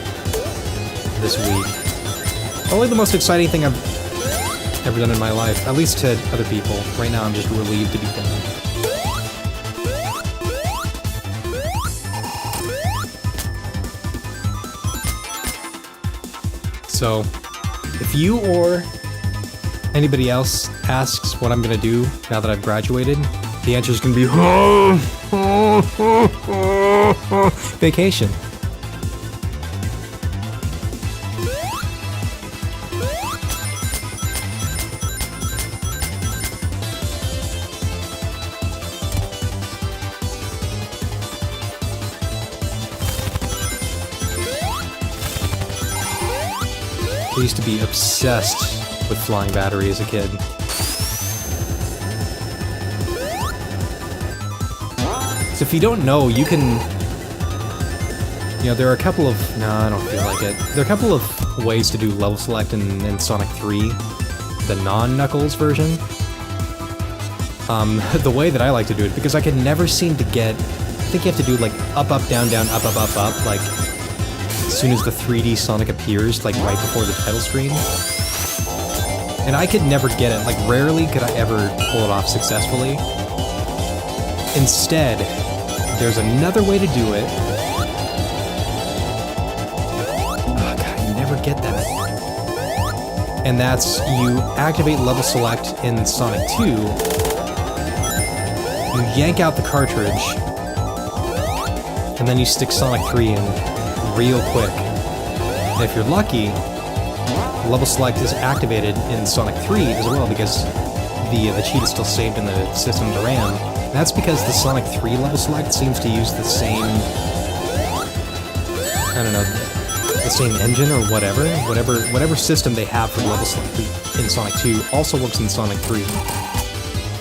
this week. Probably the most exciting thing I've ever done in my life, at least to other people. Right now I'm just relieved to be done. So, if you or anybody else asks what I'm gonna do now that I've graduated, the answer is gonna be vacation. I used to be obsessed with Flying Battery as a kid. So if you don't know, you can... there are a couple of... No, I don't feel like it. There are a couple of ways to do level select in Sonic 3, the non-Knuckles version. The way that I like to do it, because I can never seem to get... I think you have to do, like, up, up, down, down, up, up, up, up, like... as soon as the 3D Sonic appears, like right before the title screen. And I could never get it, like rarely could I ever pull it off successfully. Instead, there's another way to do it. Oh god, I never get that. And that's, you activate level select in Sonic 2, you yank out the cartridge, and then you stick Sonic 3 in real quick. And if you're lucky, level select is activated in Sonic 3 as well, because the cheat is still saved in the system's RAM. And that's because the Sonic 3 level select seems to use the same, I don't know, the same engine or whatever system they have for level select in Sonic 2 also works in Sonic 3.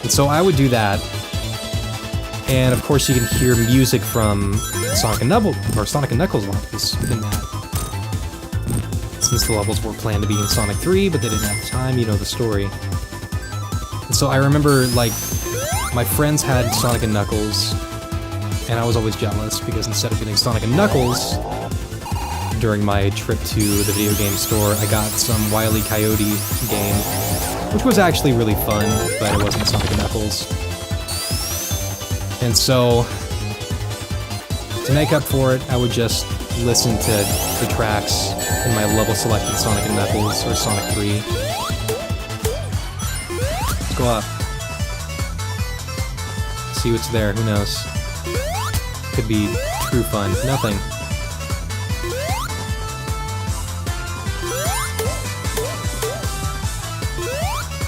And so I would do that. And of course you can hear music from Sonic and Knuckles levels in that. Since the levels were planned to be in Sonic 3, but they didn't have the time, you know the story. And so I remember, like, my friends had Sonic and Knuckles, and I was always jealous, because instead of getting Sonic and Knuckles, during my trip to the video game store, I got some Wile E. Coyote game, which was actually really fun, but it wasn't Sonic and Knuckles. And so, to make up for it, I would just listen to the tracks in my level selected Sonic & Knuckles or Sonic 3. Let's go up. See what's there, who knows. Could be true fun. Nothing.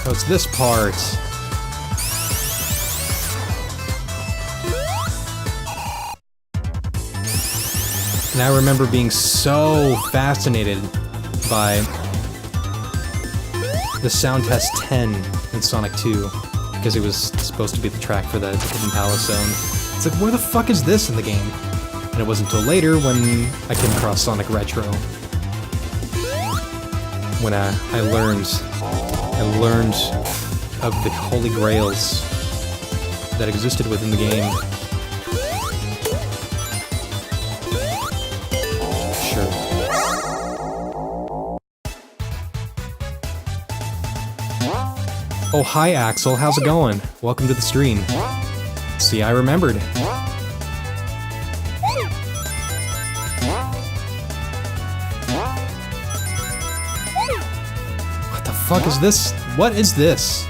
Oh, it's this part. And I remember being so fascinated by the Sound Test 10 in Sonic 2, because it was supposed to be the track for the Hidden Palace Zone. It's like, where the fuck is this in the game? And it wasn't until later when I came across Sonic Retro, when I learned of the holy grails that existed within the game. Oh, hi Axel, how's it going? Welcome to the stream. See, I remembered. fuck is this? What is this?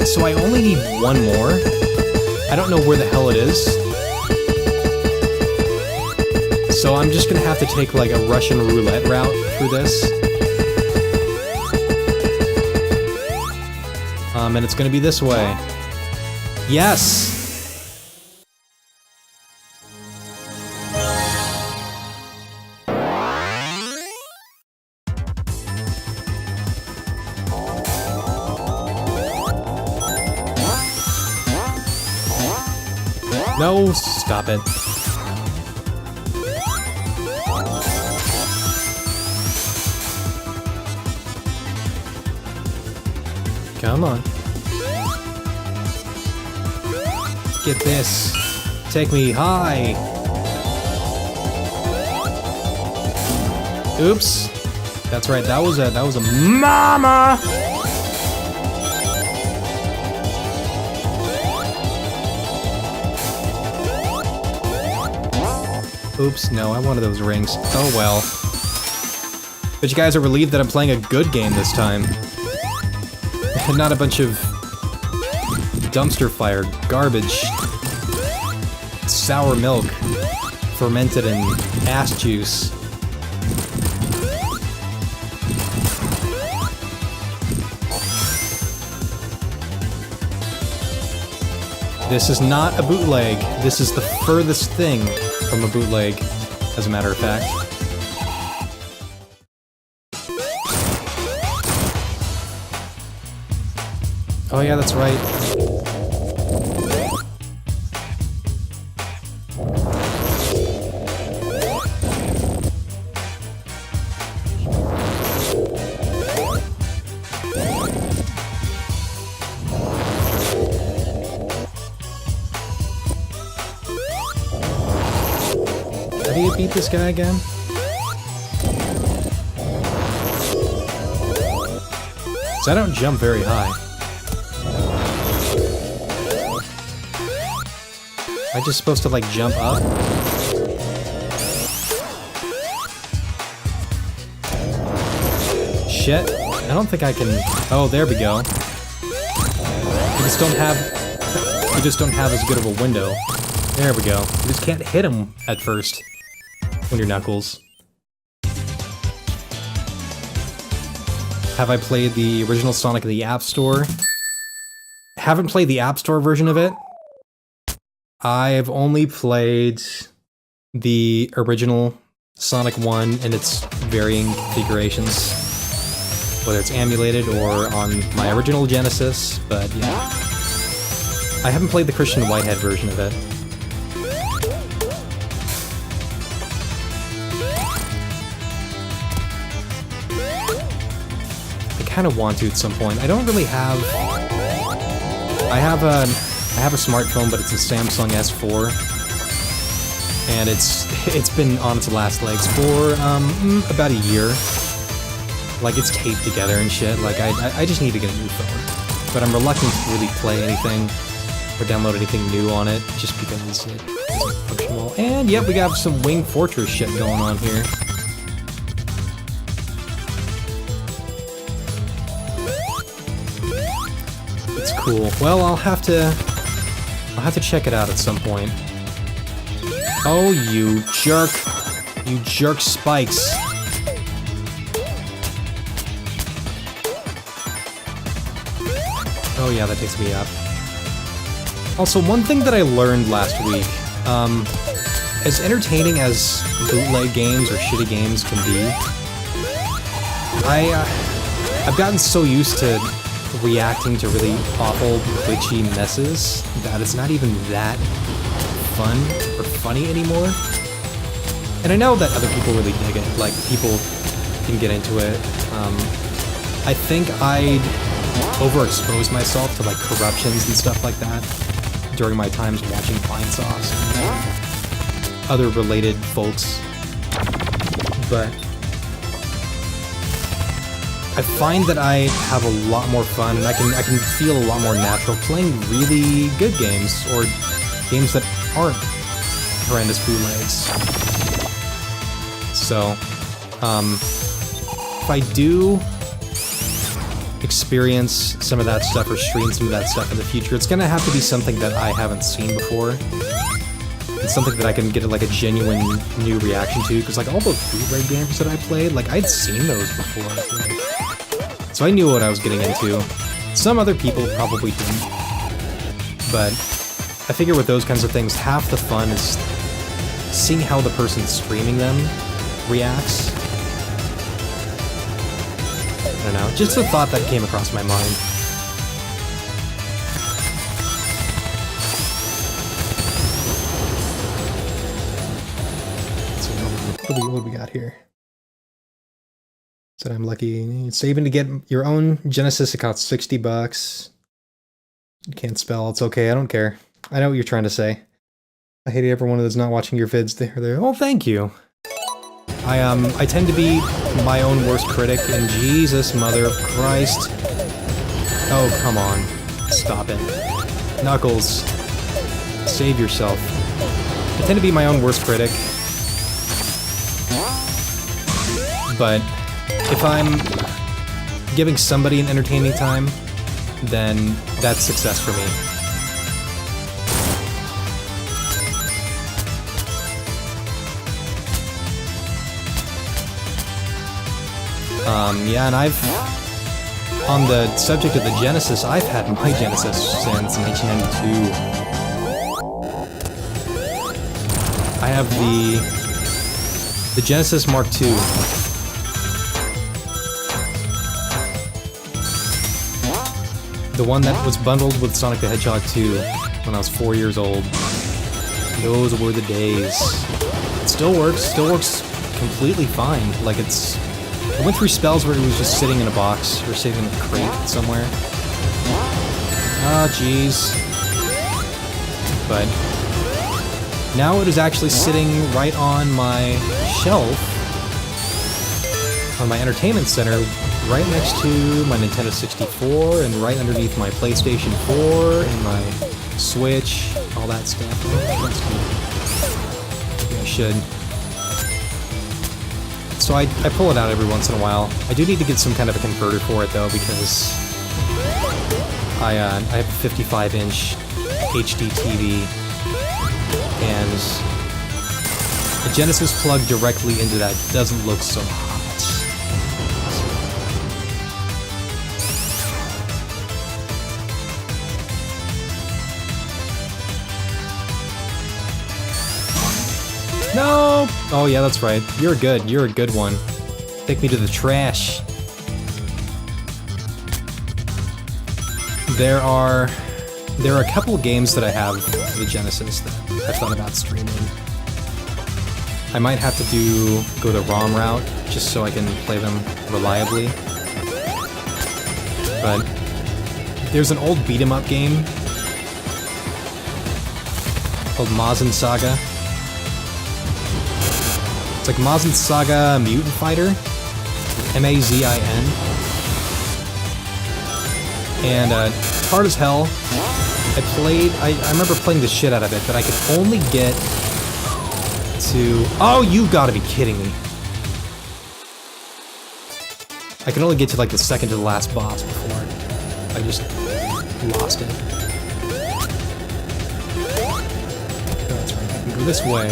So I only need one more. I don't know where the hell it is. So I'm just gonna have to take like a Russian roulette route through this. And it's gonna be this way. Yes! No, stop it. Come on. Get this. Take me high. Oops. That's right, that was a mama! Oops, no, I wanted those rings. Oh well. But you guys are relieved that I'm playing a good game this time. And not a bunch of dumpster fire garbage. Sour milk. Fermented in ass juice. This is not a bootleg. This is the furthest thing from a bootleg, as a matter of fact. Oh yeah, that's right. How do you beat this guy again? So I don't jump very high. Am I just supposed to, like, jump up? Shit. I don't think I can... Oh, there we go. You just don't have... You just don't have as good of a window. There we go. You just can't hit him at first. When you're Knuckles. Have I played the original Sonic in the App Store? Haven't played the App Store version of it. I've only played the original Sonic 1 and its varying configurations. Whether it's emulated or on my original Genesis, but yeah. I haven't played the Christian Whitehead version of it. I kind of want to at some point. I don't really have... I have a smartphone, but it's a Samsung S4, and it's been on its last legs for about a year. Like, it's taped together and shit. Like, I just need to get a new phone, but I'm reluctant to really play anything or download anything new on it just because it isn't functional. And yep, we got some Wing Fortress shit going on here. It's cool. Well, I'll have to check it out at some point. Oh, you jerk. You jerk spikes. Oh yeah, that takes me up. Also, one thing that I learned last week, as entertaining as bootleg games or shitty games can be, I've gotten so used to reacting to really awful, glitchy messes that it's not even that fun or funny anymore. And I know that other people really dig it, like, people can get into it. I think I'd overexpose myself to, like, corruptions and stuff like that during my times watching Pine Sauce and other related folks. But I find that I have a lot more fun, and I can feel a lot more natural playing really good games, or games that aren't horrendous bootlegs. So, if I do experience some of that stuff or stream some of that stuff in the future, it's gonna have to be something that I haven't seen before. It's something that I can get like a genuine new reaction to, because like all those bootleg games that I played, like I'd seen those before. Like, so I knew what I was getting into. Some other people probably didn't. But I figure with those kinds of things, half the fun is seeing how the person streaming them reacts. I don't know, just a thought that came across my mind. What do we got here? Said I'm lucky. Saving to get your own Genesis, it costs $60. You can't spell, it's okay, I don't care. I know what you're trying to say. I hate everyone that's not watching your vids. They're oh, thank you. I tend to be my own worst critic, and Jesus, mother of Christ. Oh, come on. Stop it. Knuckles. Save yourself. I tend to be my own worst critic. But if I'm giving somebody an entertaining time, then that's success for me. Yeah, and on the subject of the Genesis, I've had my Genesis since 1992. I have the Genesis Mark II. The one that was bundled with Sonic the Hedgehog 2 when I was 4 years old. Those were the days. It still works completely fine. Like I went through spells where it was just sitting in a box, or sitting in a crate somewhere. Ah, jeez. But now it is actually sitting right on my shelf, on my entertainment center, right next to my Nintendo 64, and right underneath my PlayStation 4, and my Switch, all that stuff. Maybe I should. So I pull it out every once in a while. I do need to get some kind of a converter for it though, because I have a 55-inch HD TV, and a Genesis plug directly into that doesn't look so hot. No! Oh yeah, that's right. You're good. You're a good one. Take me to the trash. There are a couple of games that I have for the Genesis that I've thought about streaming. I might have to go the ROM route just so I can play them reliably. But there's an old beat 'em up game called Mazin Saga. It's like Mazin Saga Mutant Fighter, M-A-Z-I-N. And hard as hell. I remember playing the shit out of it, but I could only get to... Oh, you gotta be kidding me. I could only get to like the second to the last boss before I just lost it. That's right, I can go this way.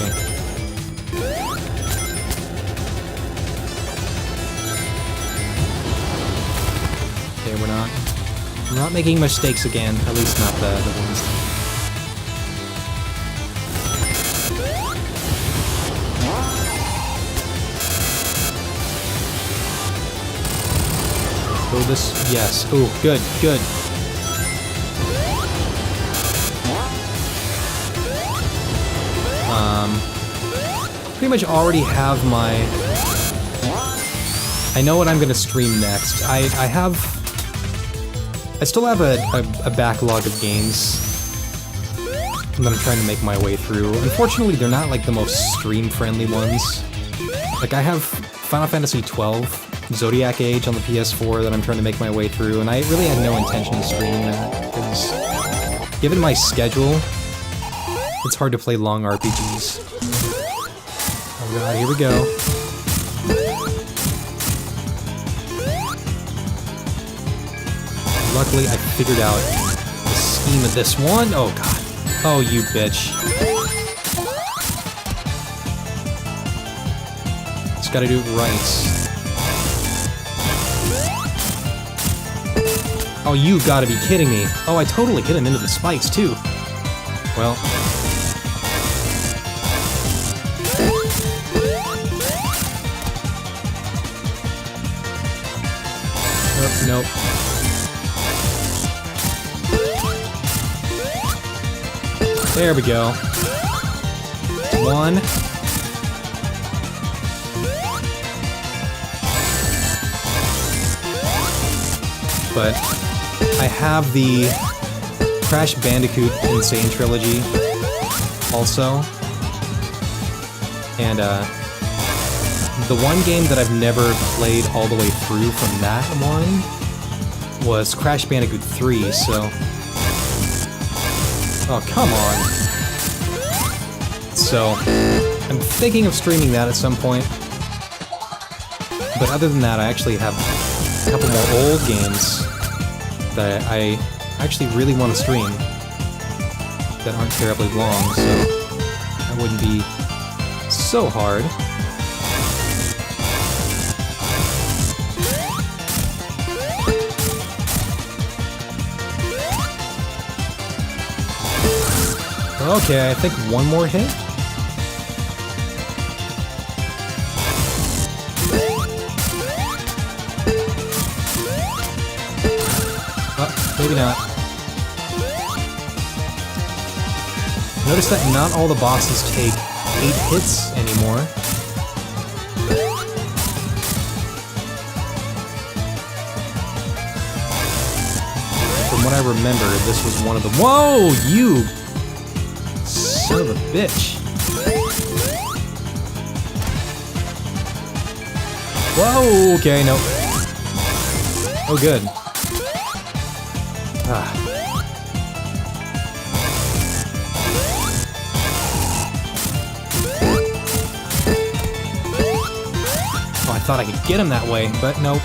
Okay, we're not making mistakes again, at least not the ones. Go this, yes. Ooh, good, good. Pretty much already have my... I know what I'm gonna stream next. I still have a backlog of games that I'm trying to make my way through. Unfortunately, they're not like the most stream-friendly ones. Like I have Final Fantasy XII Zodiac Age on the PS4 that I'm trying to make my way through, and I really had no intention of streaming that, because given my schedule, it's hard to play long RPGs. Oh god, here we go. Luckily, I figured out the scheme of this one. Oh god. Oh, you bitch. Just gotta do it right. Oh, you've gotta be kidding me. Oh, I totally hit him into the spikes, too. Well. Oh, nope. There we go. One. But I have the Crash Bandicoot Insane Trilogy also. And the one game that I've never played all the way through from that one was Crash Bandicoot 3, so... Oh, come on. So, I'm thinking of streaming that at some point. But other than that, I actually have a couple more old games that I actually really want to stream that aren't terribly long, so that wouldn't be so hard. Okay, I think one more hit? Maybe not. Notice that not all the bosses take 8 hits anymore. From what I remember, this was one of them. Whoa, you son of a bitch. Whoa, okay, nope. Oh, good. Ah. Oh, I thought I could get him that way, but nope.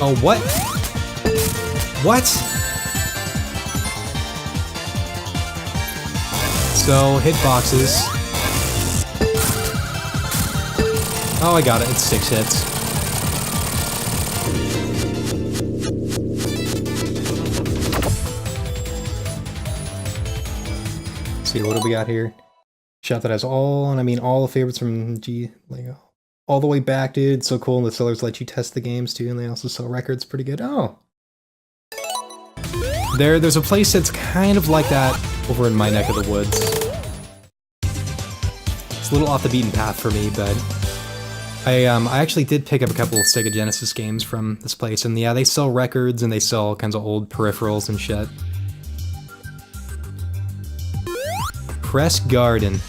Oh, what? What? So, hitboxes. Oh, I got it. It's 6 hits. Let's see, what do we got here? Shop that has all, and I mean all the favorites from Lego. All the way back, dude. So cool, and the sellers let you test the games too, and they also sell records pretty good. Oh. There's a place that's kind of like that over in my neck of the woods. It's a little off the beaten path for me, but I actually did pick up a couple of Sega Genesis games from this place, and yeah, they sell records and they sell all kinds of old peripherals and shit. Press Garden.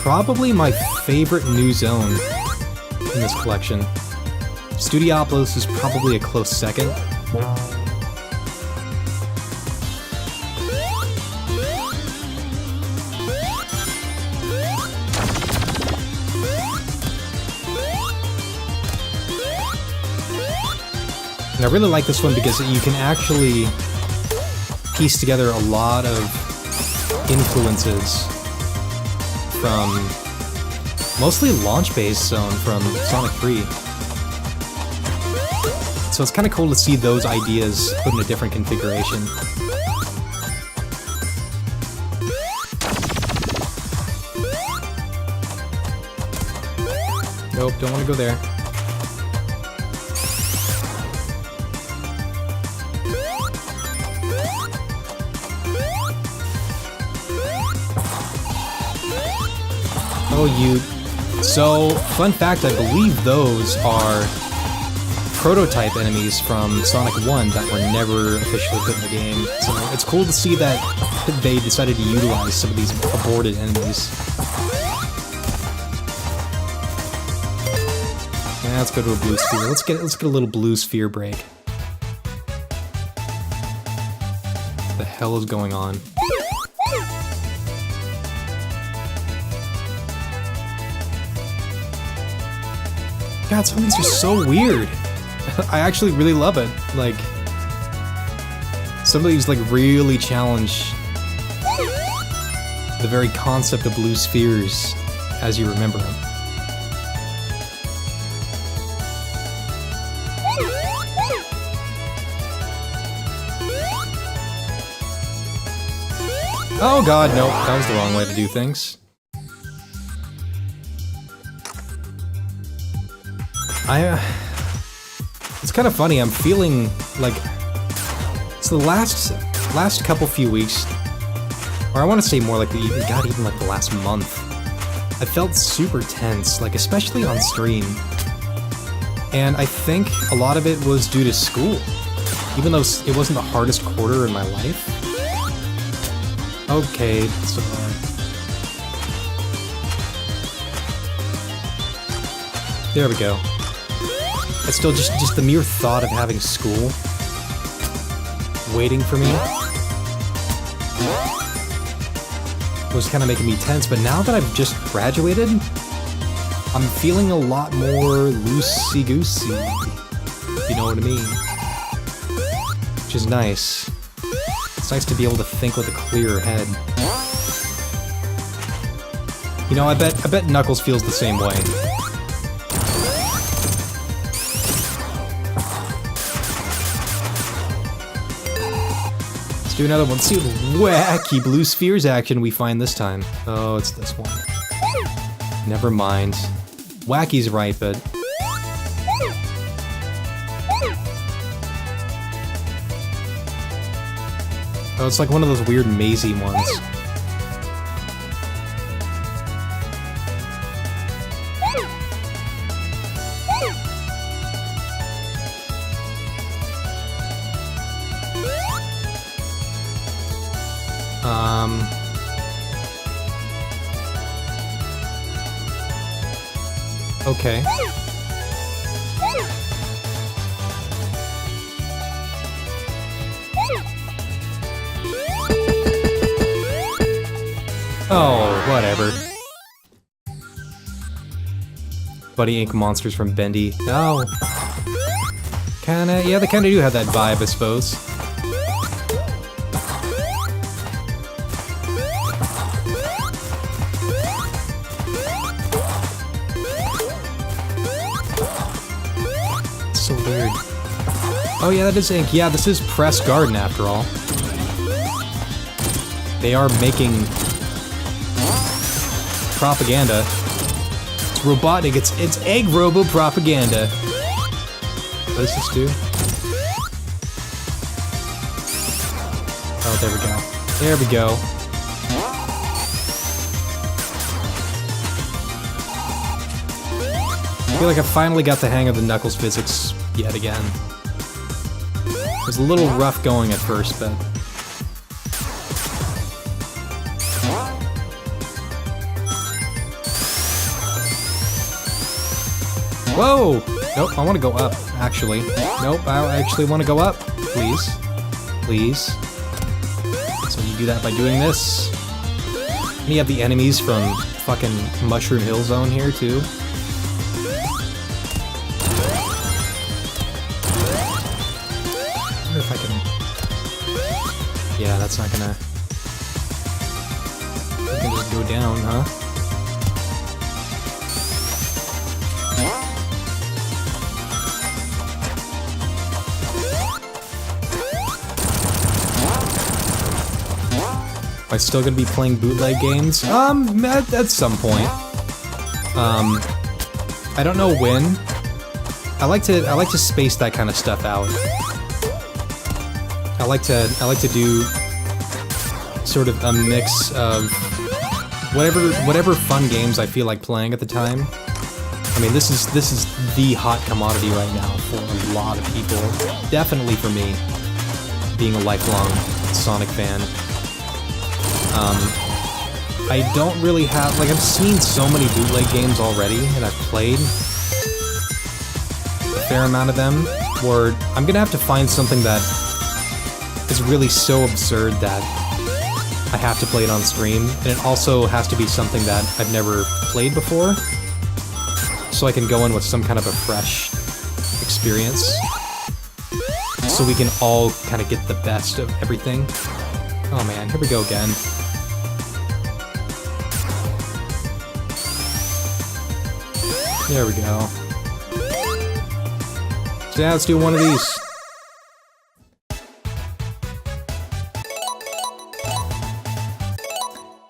Probably my favorite new zone in this collection. Studiopolis is probably a close second. And I really like this one because you can actually piece together a lot of influences from mostly launch-based zone from Sonic 3. So it's kind of cool to see those ideas put in a different configuration. Nope, don't want to go there. Oh, you... So, fun fact, I believe those are prototype enemies from Sonic 1 that were never officially put in the game. So it's cool to see that they decided to utilize some of these aborted enemies. Yeah, let's go to a blue sphere. Let's get a little blue sphere break. What the hell is going on? God, some of these are so weird. I actually really love it. Like, some of these like really challenge the very concept of blue spheres as you remember them. Oh god, no, that was the wrong way to do things. It's kind of funny, I'm feeling like, it's the last couple few weeks, or I want to say more like even like the last month, I felt super tense, like especially on stream. And I think a lot of it was due to school, even though it wasn't the hardest quarter in my life. Okay, so... there we go. It's still just the mere thought of having school waiting for me was kind of making me tense, but now that I've just graduated, I'm feeling a lot more loosey-goosey, if you know what I mean. Which is nice. It's nice to be able to think with a clearer head. You know, I bet Knuckles feels the same way. Let's do another one. See what wacky blue spheres action we find this time. Oh, it's this one. Never mind. Wacky's right, but... oh, it's like one of those weird mazy ones. Okay. Oh, whatever. Buddy Ink monsters from Bendy. Oh. Kinda, yeah, they kinda do have that vibe, I suppose. So weird. Oh yeah, that is Ink. Yeah, this is Press Garden after all. They are making propaganda. It's robotic. It's egg robo propaganda. What does this do? Oh, there we go. There we go. I feel like I finally got the hang of the Knuckles physics yet again. It was a little rough going at first, but... whoa! Nope, I want to go up, actually. Nope, I actually want to go up. Please. Please. So you do that by doing this. And you have the enemies from fucking Mushroom Hill Zone here, too. I wonder if I can... yeah, that's not gonna... I can just go down, huh? Am I still gonna be playing bootleg games? At some point. I don't know when. I like to space that kind of stuff out. I like to do sort of a mix of whatever fun games I feel like playing at the time. I mean, this is the hot commodity right now for a lot of people. Definitely for me, being a lifelong Sonic fan. I don't really have, like, I've seen so many bootleg games already, and I've played a fair amount of them, where I'm gonna have to find something that is really so absurd that I have to play it on stream, and it also has to be something that I've never played before, so I can go in with some kind of a fresh experience, so we can all kind of get the best of everything. Oh man, here we go again. There we go. So yeah, let's do one of these.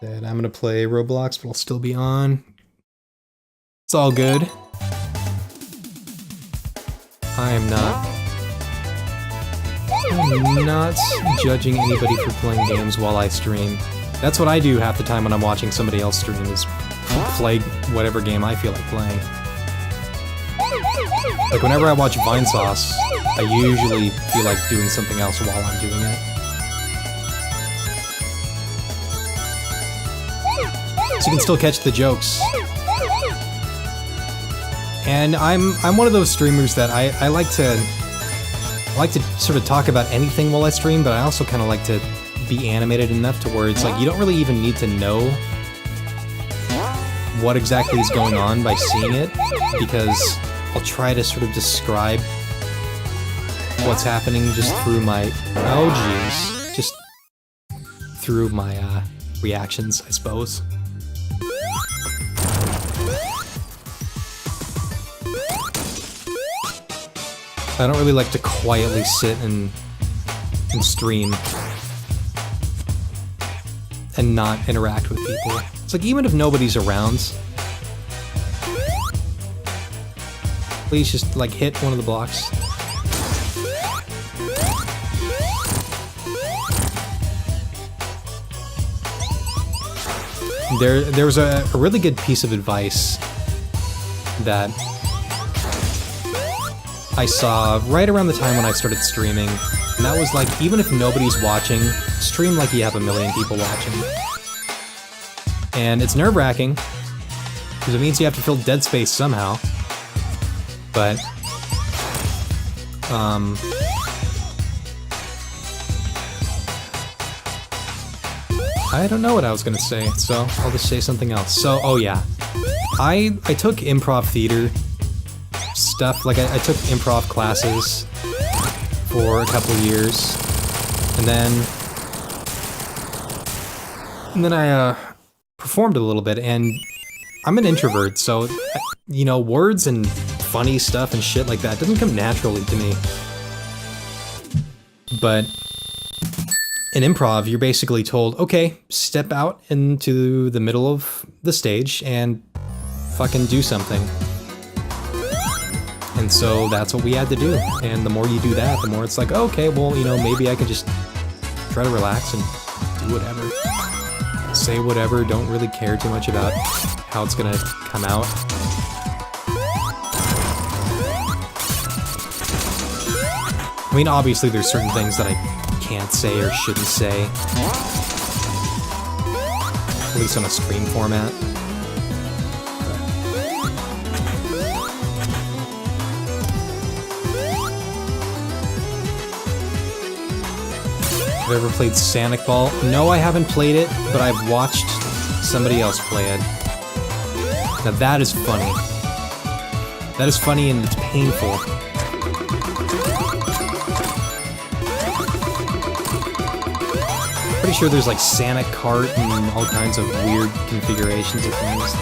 Then I'm gonna play Roblox, but I'll still be on. It's all good. I'm not judging anybody for playing games while I stream. That's what I do half the time when I'm watching somebody else stream, is play whatever game I feel like playing. Like, whenever I watch Vinesauce, I usually feel like doing something else while I'm doing it. So you can still catch the jokes. And I'm one of those streamers that I like to sort of talk about anything while I stream, but I also kind of like to be animated enough to where it's like you don't really even need to know what exactly is going on by seeing it, because I'll try to sort of describe what's happening just through my, oh jeez, just through my reactions, I suppose. I don't really like to quietly sit and stream and not interact with people. It's like, even if nobody's around, please just, like, hit one of the blocks. There was a really good piece of advice that I saw right around the time when I started streaming, and that was like, even if nobody's watching, stream like you have a million people watching. And it's nerve-wracking, because it means you have to fill dead space somehow. But, I don't know what I was gonna say, so I'll just say something else. So, oh yeah, I took improv theater stuff, like I took improv classes for a couple years, and then I performed a little bit, and I'm an introvert, so, you know, words and funny stuff and shit like that doesn't come naturally to me. But in improv, you're basically told, okay, step out into the middle of the stage and fucking do something. And so that's what we had to do. And the more you do that, the more it's like, okay, well, you know, maybe I can just try to relax and do whatever. Say whatever, don't really care too much about how it's gonna come out. I mean, obviously there's certain things that I can't say or shouldn't say. At least on a stream format. Have you ever played Sonic Ball? No, I haven't played it, but I've watched somebody else play it. Now that is funny. That is funny and it's painful. Pretty sure there's like Sonic Kart and all kinds of weird configurations of things.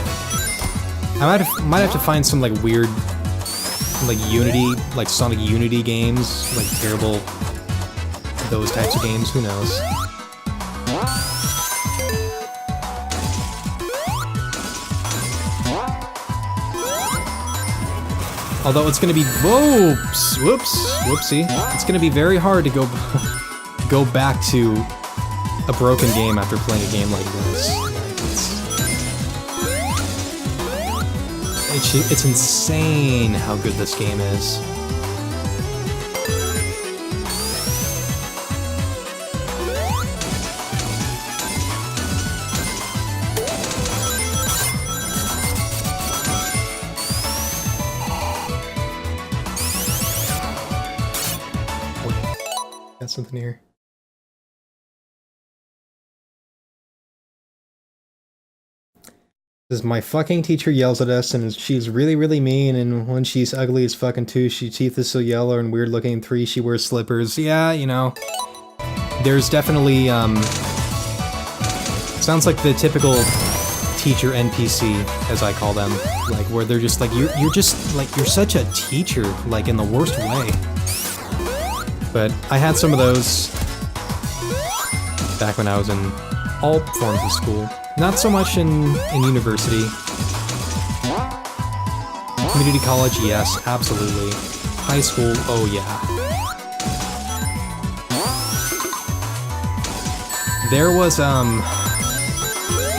I might have to find some like weird, like Unity, like Sonic Unity games, like terrible, those types of games, who knows. Although it's gonna be, whoopsie. It's gonna be very hard to go back to a broken game after playing a game like this. It's insane how good this game is. Got something here. This my fucking teacher yells at us, and she's really, really mean, and when she's ugly as fucking 2, she teeth is so yellow and weird looking. 3, she wears slippers. Yeah, you know. There's definitely, sounds like the typical teacher NPC, as I call them. Like, where they're just like, you're just, like, you're such a teacher, like, in the worst way. But I had some of those back when I was in all forms of school. Not so much in university. Community college, yes, absolutely. High school, oh yeah. There was,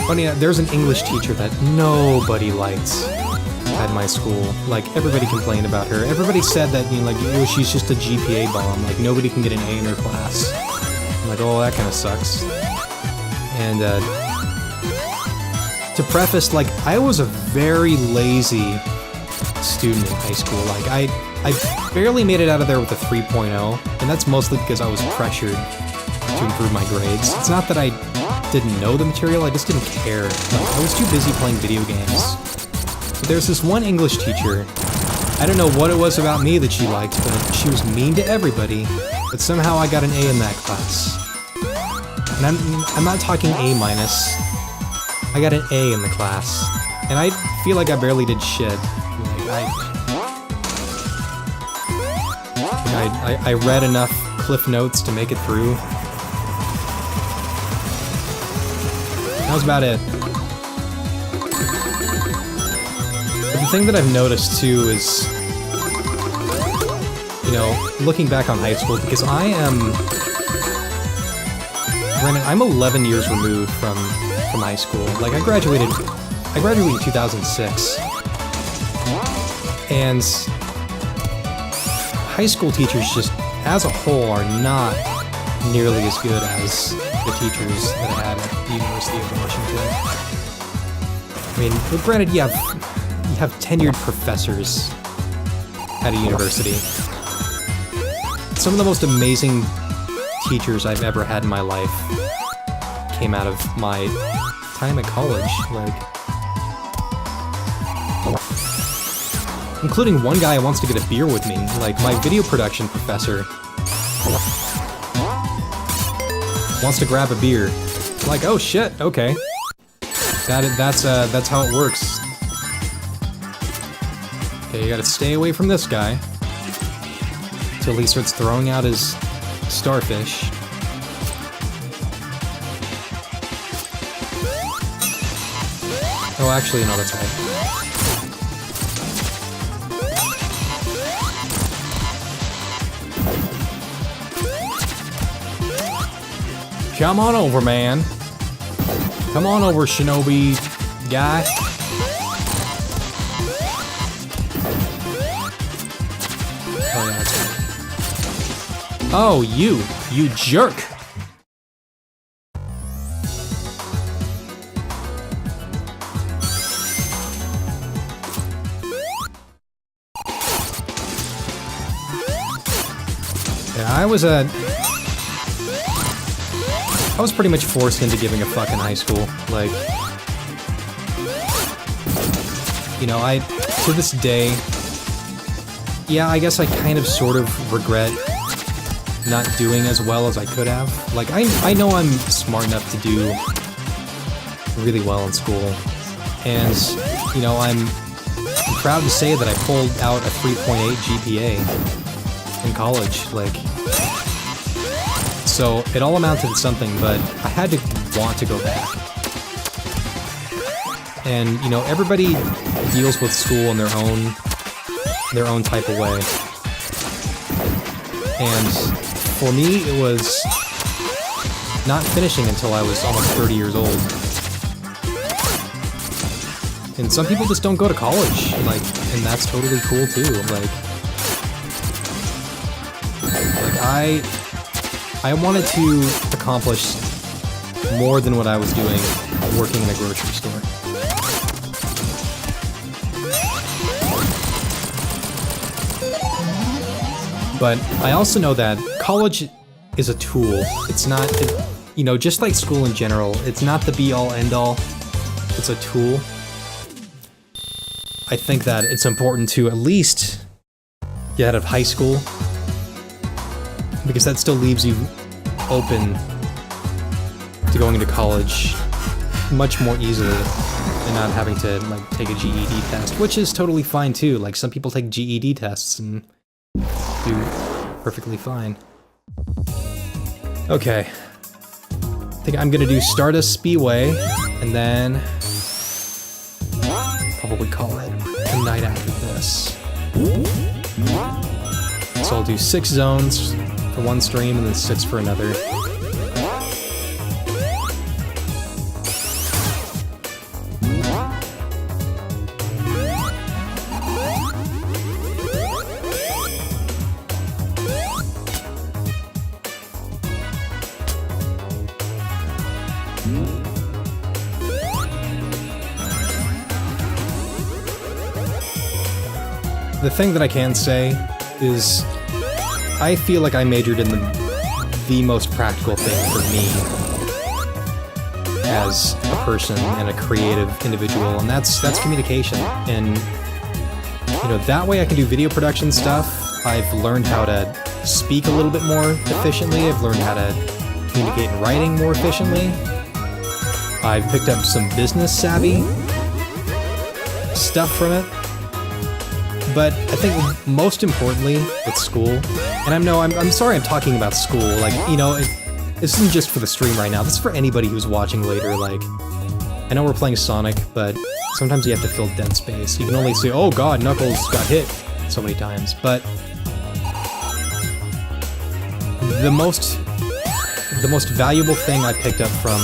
funny, there's an English teacher that nobody liked at my school. Like, everybody complained about her. Everybody said that, you know, like, oh, she's just a GPA bomb. Like, nobody can get an A in her class. I'm like, oh, that kind of sucks. And, to preface, like, I was a very lazy student in high school. Like, I barely made it out of there with a 3.0, and that's mostly because I was pressured to improve my grades. It's not that I didn't know the material, I just didn't care. Like, I was too busy playing video games. But there's this one English teacher, I don't know what it was about me that she liked, but she was mean to everybody, but somehow I got an A in that class. And I'm not talking A-. I got an A in the class, and I feel like I barely did shit. Like, I read enough Cliff Notes to make it through. That was about it. But the thing that I've noticed too is, you know, looking back on high school, because granted, I'm 11 years removed from high school. Like, I graduated in 2006. And high school teachers just, as a whole, are not nearly as good as the teachers that I had at the University of Washington. I mean, well, granted, you have tenured professors at a university. Some of the most amazing teachers I've ever had in my life came out of my time at college, like, including one guy who wants to get a beer with me, like, my video production professor wants to grab a beer. Like, oh shit, okay. That's how it works. Okay, you gotta stay away from this guy till he starts throwing out his starfish. Oh, actually, no, that's right. Come on over, man. Come on over, shinobi guy. Oh, yeah, that's right. Oh, you jerk. I was pretty much forced into giving a fuck in high school. Like, you know, to this day, yeah, I guess I kind of sort of regret not doing as well as I could have. Like, I know I'm smart enough to do really well in school, and, you know, I'm proud to say that I pulled out a 3.8 GPA in college. Like, so it all amounted to something, but I had to want to go back. And, you know, everybody deals with school in their own type of way. And for me, it was not finishing until I was almost 30 years old. And some people just don't go to college, like, and that's totally cool too. Like I wanted to accomplish more than what I was doing working in a grocery store. But I also know that college is a tool. It's not, you know, just like school in general, it's not the be-all, end-all. It's a tool. I think that it's important to at least get out of high school, because that still leaves you open to going into college much more easily and not having to, like, take a GED test, which is totally fine too. Like, some people take GED tests and do perfectly fine. Okay. I think I'm gonna do Stardust Speedway, and then probably call it a night after this. So I'll do 6 zones for one stream, and then 6 for another. The thing that I can say is I feel like I majored in the most practical thing for me as a person and a creative individual, and that's communication. And, you know, that way I can do video production stuff. I've learned how to speak a little bit more efficiently. I've learned how to communicate in writing more efficiently. I've picked up some business savvy stuff from it. But I think most importantly with school, and I'm sorry I'm talking about school, like, you know, this isn't just for the stream right now, this is for anybody who's watching later. Like, I know we're playing Sonic, but sometimes you have to fill dead space. You can only say, oh god, Knuckles got hit so many times, but the most valuable thing I picked up from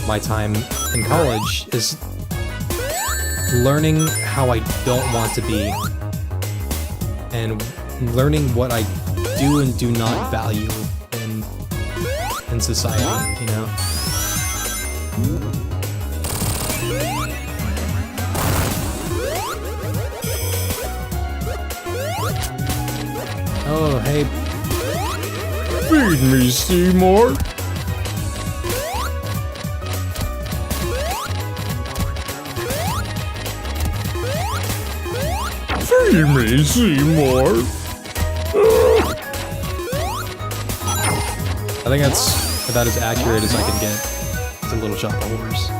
my time in college is learning how I don't want to be, and learning what I do and do not value in society, you know? Oh, hey. Feed me, Seymour. Feed me, Seymour. I think that's about as accurate as I can get to Little Shop of Horrors.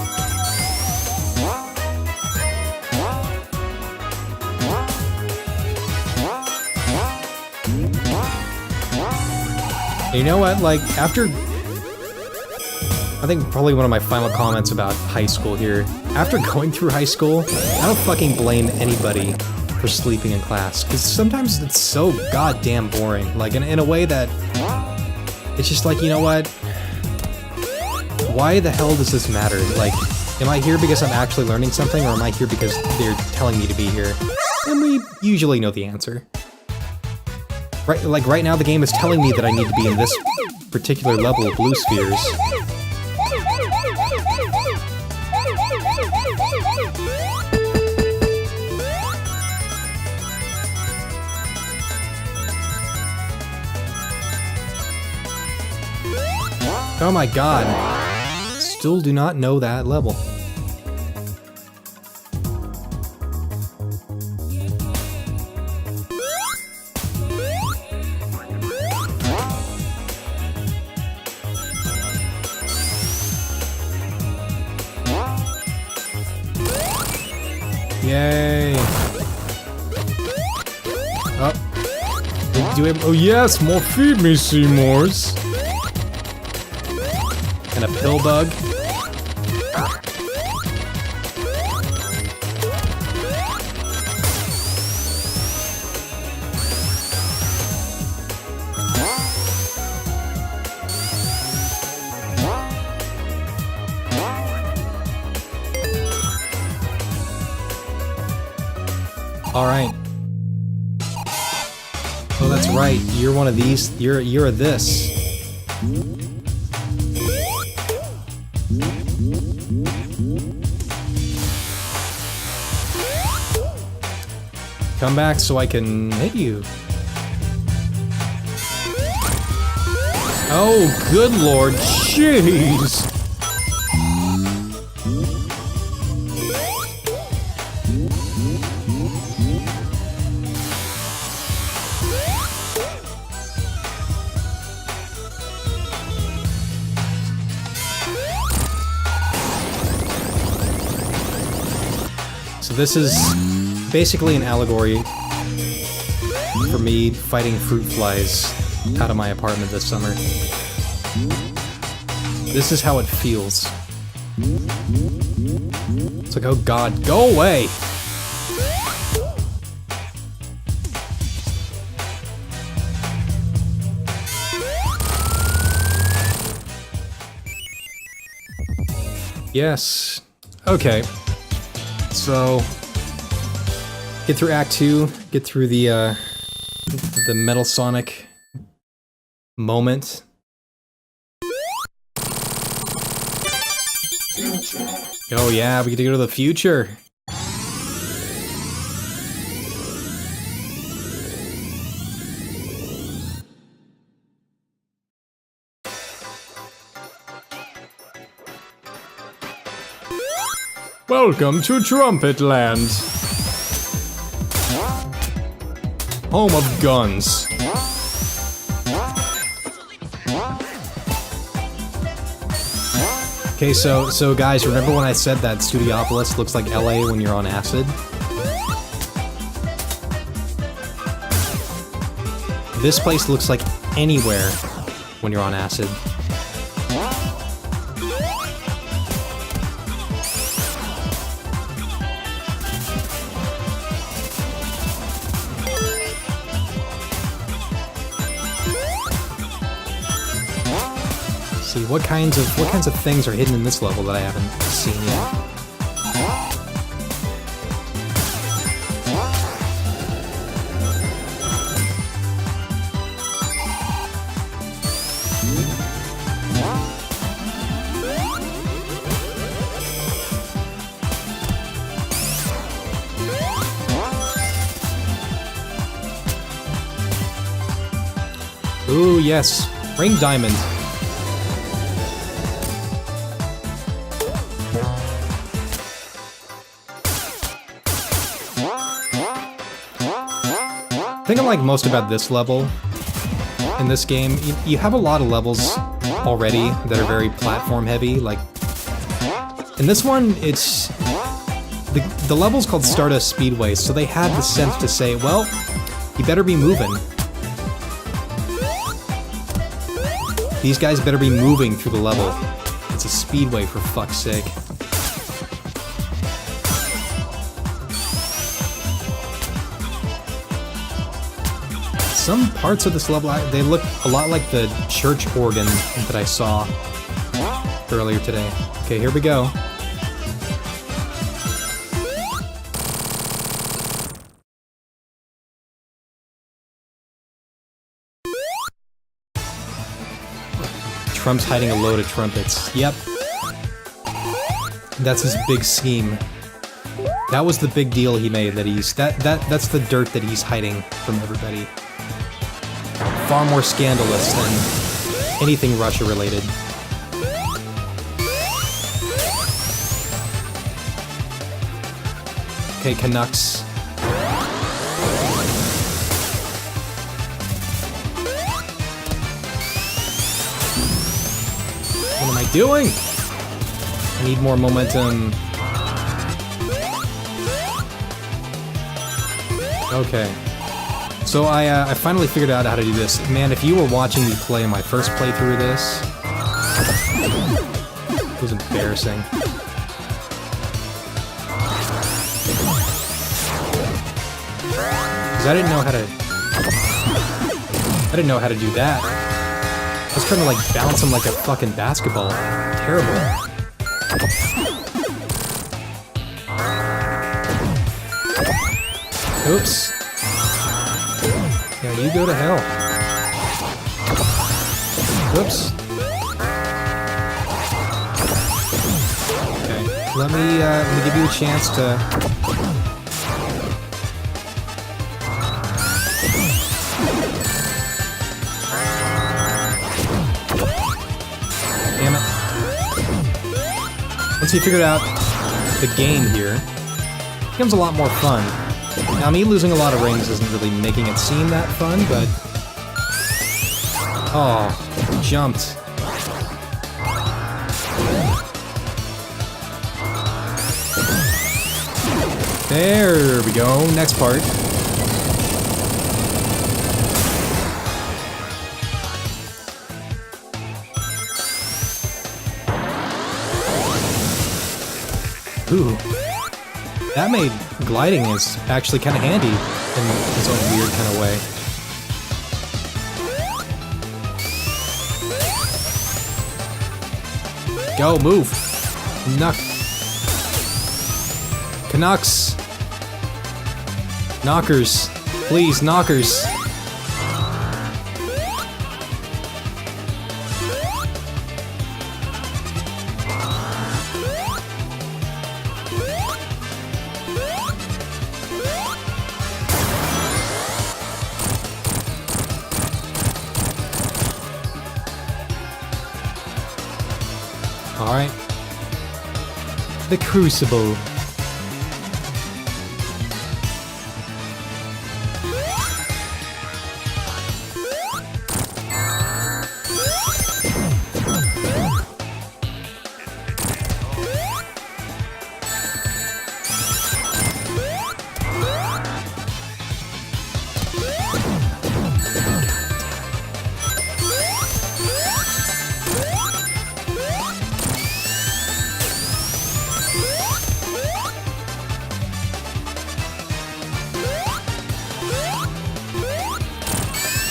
You know what, like, after... I think probably one of my final comments about high school here. After going through high school, I don't fucking blame anybody for sleeping in class, because sometimes it's so goddamn boring. Like, in a way that... It's just like, you know what? Why the hell does this matter? Like, am I here because I'm actually learning something, or am I here because they're telling me to be here? And we usually know the answer. Right, like right now the game is telling me that I need to be in this particular level of blue spheres. Oh my god. Still do not know that level. Yay! Oh. Do we have, oh yes, more Feed Me Seymours! And a pill bug. Alright. Oh, that's right. You're one of these. You're a this. Come back so I can hit you. Oh, good lord. Jeez. So this is basically an allegory for me fighting fruit flies out of my apartment this summer. This is how it feels. It's like, oh god, go away! Yes. Okay. So, get through Act 2, get through the Metal Sonic moment. Oh yeah, we get to go to the future. Welcome to Trumpet Land. Home of guns. Okay, so guys, remember when I said that Studiopolis looks like LA when you're on acid? This place looks like anywhere when you're on acid. See, what kinds of things are hidden in this level that I haven't seen yet? Ooh, yes. Ring Diamond. The thing I like most about this level in this game, you have a lot of levels already that are very platform heavy. Like in this one, it's the level's called Stardust Speedway, so they had the sense to say, well, you better be moving. These guys better be moving through the level. It's a speedway, for fuck's sake. Some parts of this level, they look a lot like the church organ that I saw earlier today. Okay, here we go. Trump's hiding a load of trumpets. Yep. That's his big scheme. That was the big deal he made, that that's the dirt that he's hiding from everybody. Far more scandalous than anything Russia related. Okay, Canucks. What am I doing? I need more momentum. Okay. So I finally figured out how to do this. Man, if you were watching me play my first playthrough of this, it was embarrassing. Because I didn't know how to do that. I was trying to like bounce him like a fucking basketball. Terrible. Oops. Yeah, you go to hell. Whoops. Okay, let me give you a chance to... Damn it. Once you figured out the game here, it becomes a lot more fun. Now, me losing a lot of rings isn't really making it seem that fun, but... Oh, jumped. There we go, next part. Ooh. That made gliding is actually kind of handy in its own weird kind of way. Go, move! Canucks! Knockers! Please, knockers! Alright. The Crucible.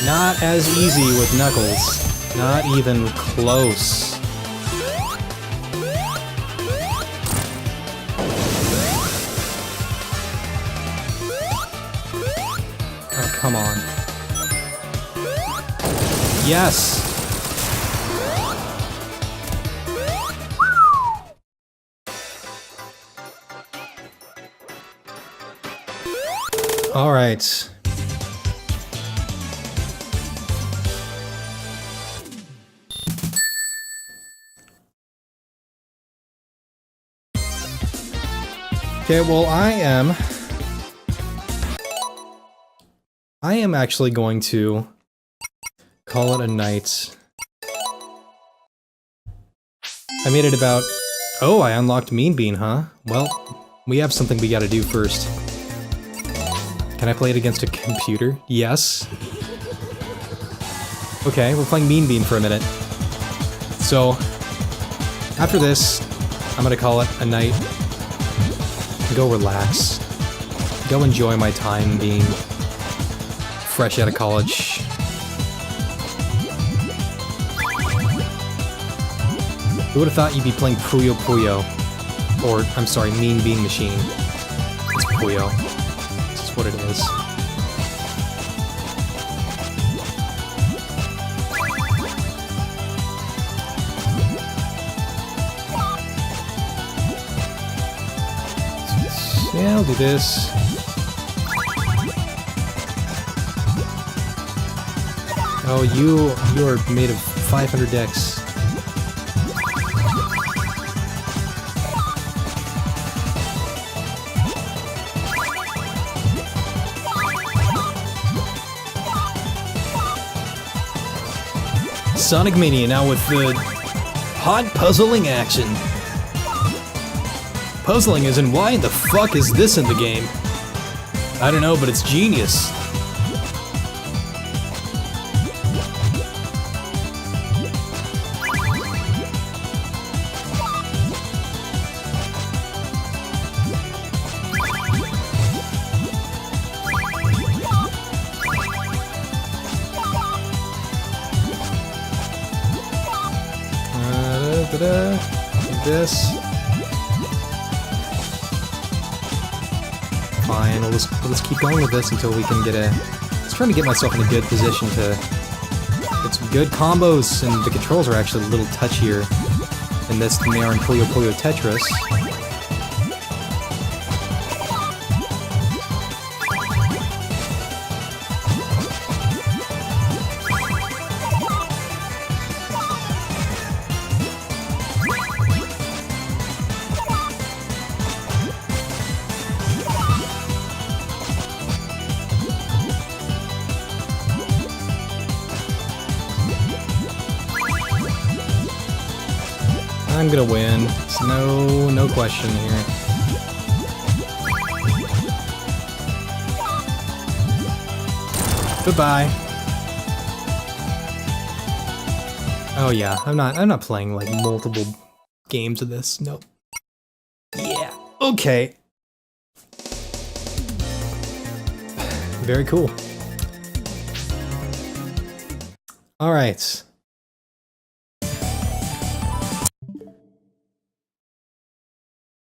Not as easy with Knuckles. Not even close. Oh, come on. Yes! All right. Okay, well, I am actually going to call it a night. I made it about... Oh, I unlocked Mean Bean, huh? Well, we have something we gotta do first. Can I play it against a computer? Yes. Okay, we're playing Mean Bean for a minute. So, after this, I'm gonna call it a night. Go relax. Go enjoy my time being fresh out of college. Who would have thought you'd be playing Puyo Puyo? Or, I'm sorry, Mean Bean Machine. It's Puyo. This is what it is. Yeah, I'll do this. Oh, you are made of 500 decks. Sonic Mania now with the hot puzzling action. Puzzling as in why the fuck is this in the game? I don't know, but it's genius. This. Fine. and we'll just keep going with this until we can get a... Just trying to get myself in a good position to get some good combos, and the controls are actually a little touchier in this than they are in Puyo Puyo Tetris. I'm gonna win. It's no question here. Goodbye. Oh yeah, I'm not playing like multiple games of this. Nope. Yeah. Okay. Very cool. All right.